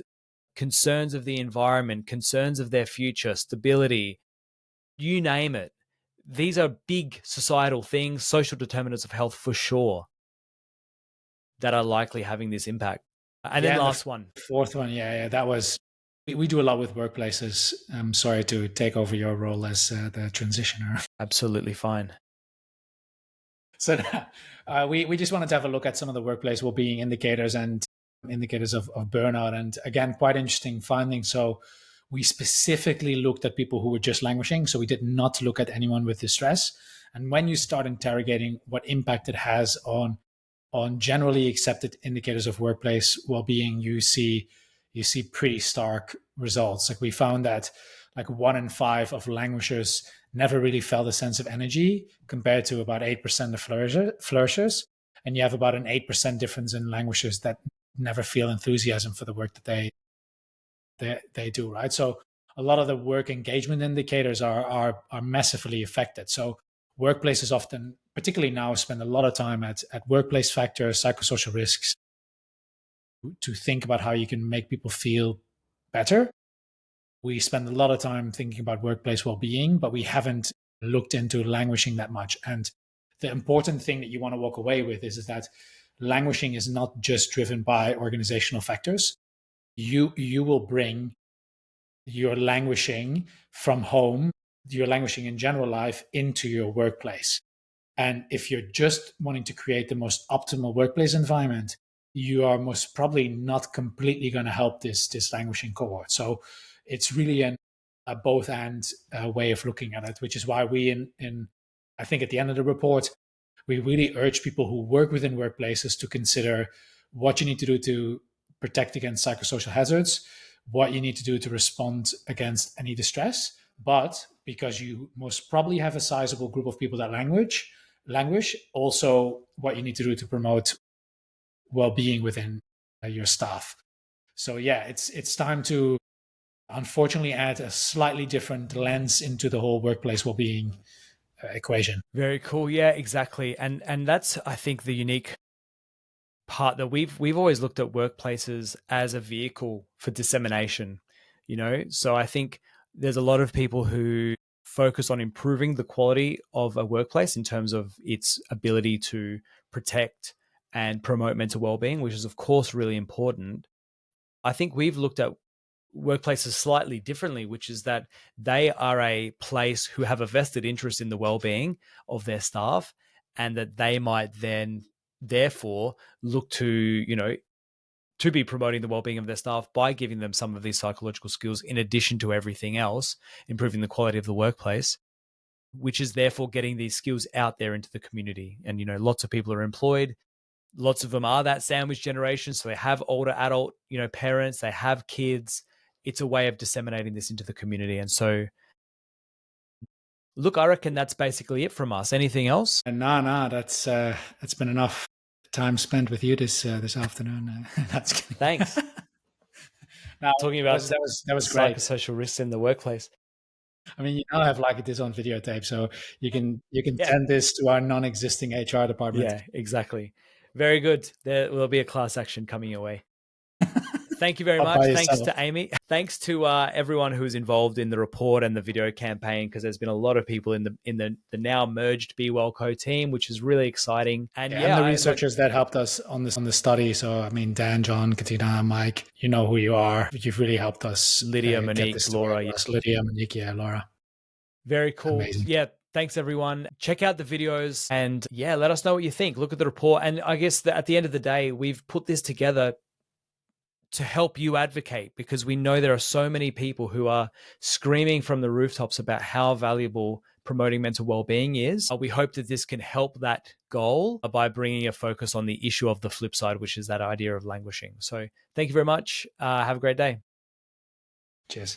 concerns of the environment, concerns of their future, stability, you name it. These are big societal things, social determinants of health for sure, that are likely having this impact. And then last one. Fourth one, that was, we do a lot with workplaces. I'm sorry to take over your role as the transitioner. Absolutely fine. So we just wanted to have a look at some of the workplace well-being indicators and indicators of burnout. And again, quite interesting findings. So we specifically looked at people who were just languishing. So we did not look at anyone with distress. And when you start interrogating what impact it has on generally accepted indicators of workplace well-being, you see pretty stark results. Like we found that like 1 in 5 of languishers never really felt a sense of energy, compared to about 8% of flourishers. And you have about an 8% difference in languishers that never feel enthusiasm for the work that they do, right? So a lot of the work engagement indicators are massively affected. So workplaces often, particularly now, spend a lot of time at workplace factors, psychosocial risks, to think about how you can make people feel better. We spend a lot of time thinking about workplace well-being, but we haven't looked into languishing that much. And the important thing that you want to walk away with is that languishing is not just driven by organizational factors. You will bring your languishing from home, your languishing in general life, into your workplace. And if you're just wanting to create the most optimal workplace environment, you are most probably not completely going to help this languishing cohort. So it's really a both and way of looking at it, which is why we in I think at the end of the report, we really urge people who work within workplaces to consider what you need to do to protect against psychosocial hazards, what you need to do to respond against any distress. But because you most probably have a sizable group of people that languish, also what you need to do to promote well-being within your staff. So yeah, it's time to unfortunately add a slightly different lens into the whole workplace well-being equation. Very cool. Yeah, exactly. And that's, I think, the unique part, that we've always looked at workplaces as a vehicle for dissemination, So I think there's a lot of people who focus on improving the quality of a workplace in terms of its ability to protect and promote mental well-being, which is of course really important. I think we've looked at workplaces slightly differently, which is that they are a place who have a vested interest in the well-being of their staff, and that they might then therefore look to be promoting the well-being of their staff by giving them some of these psychological skills in addition to everything else, improving the quality of the workplace, which is therefore getting these skills out there into the community. And lots of people are employed. Lots of them are that sandwich generation, so they have older adult parents, they have kids. It's a way of disseminating this into the community. And so, look, I reckon that's basically it from us. Anything else? No, that's been enough time spent with you this afternoon. That's Thanks. No, talking about that was great. Psychosocial risks in the workplace. I mean, you now have this on videotape, so you can send this to our non-existing HR department. Yeah, exactly. Very good. There will be a class action coming your way. Thank you very much. Thanks to Amy. Thanks to everyone who's involved in the report and the video campaign, because there's been a lot of people in the now merged Be Well Co team, which is really exciting. And and the researchers that helped us on the study. So I mean, Dan, John, Katina, Mike, you know who you are. You've really helped us. Lydia, Monique, Laura. Lydia, Monique, Laura. Very cool. Amazing. Yeah. Thanks, everyone. Check out the videos and let us know what you think. Look at the report. And I guess that at the end of the day, we've put this together to help you advocate, because we know there are so many people who are screaming from the rooftops about how valuable promoting mental well-being is. We hope that this can help that goal by bringing a focus on the issue of the flip side, which is that idea of languishing. So thank you very much. Have a great day. Cheers.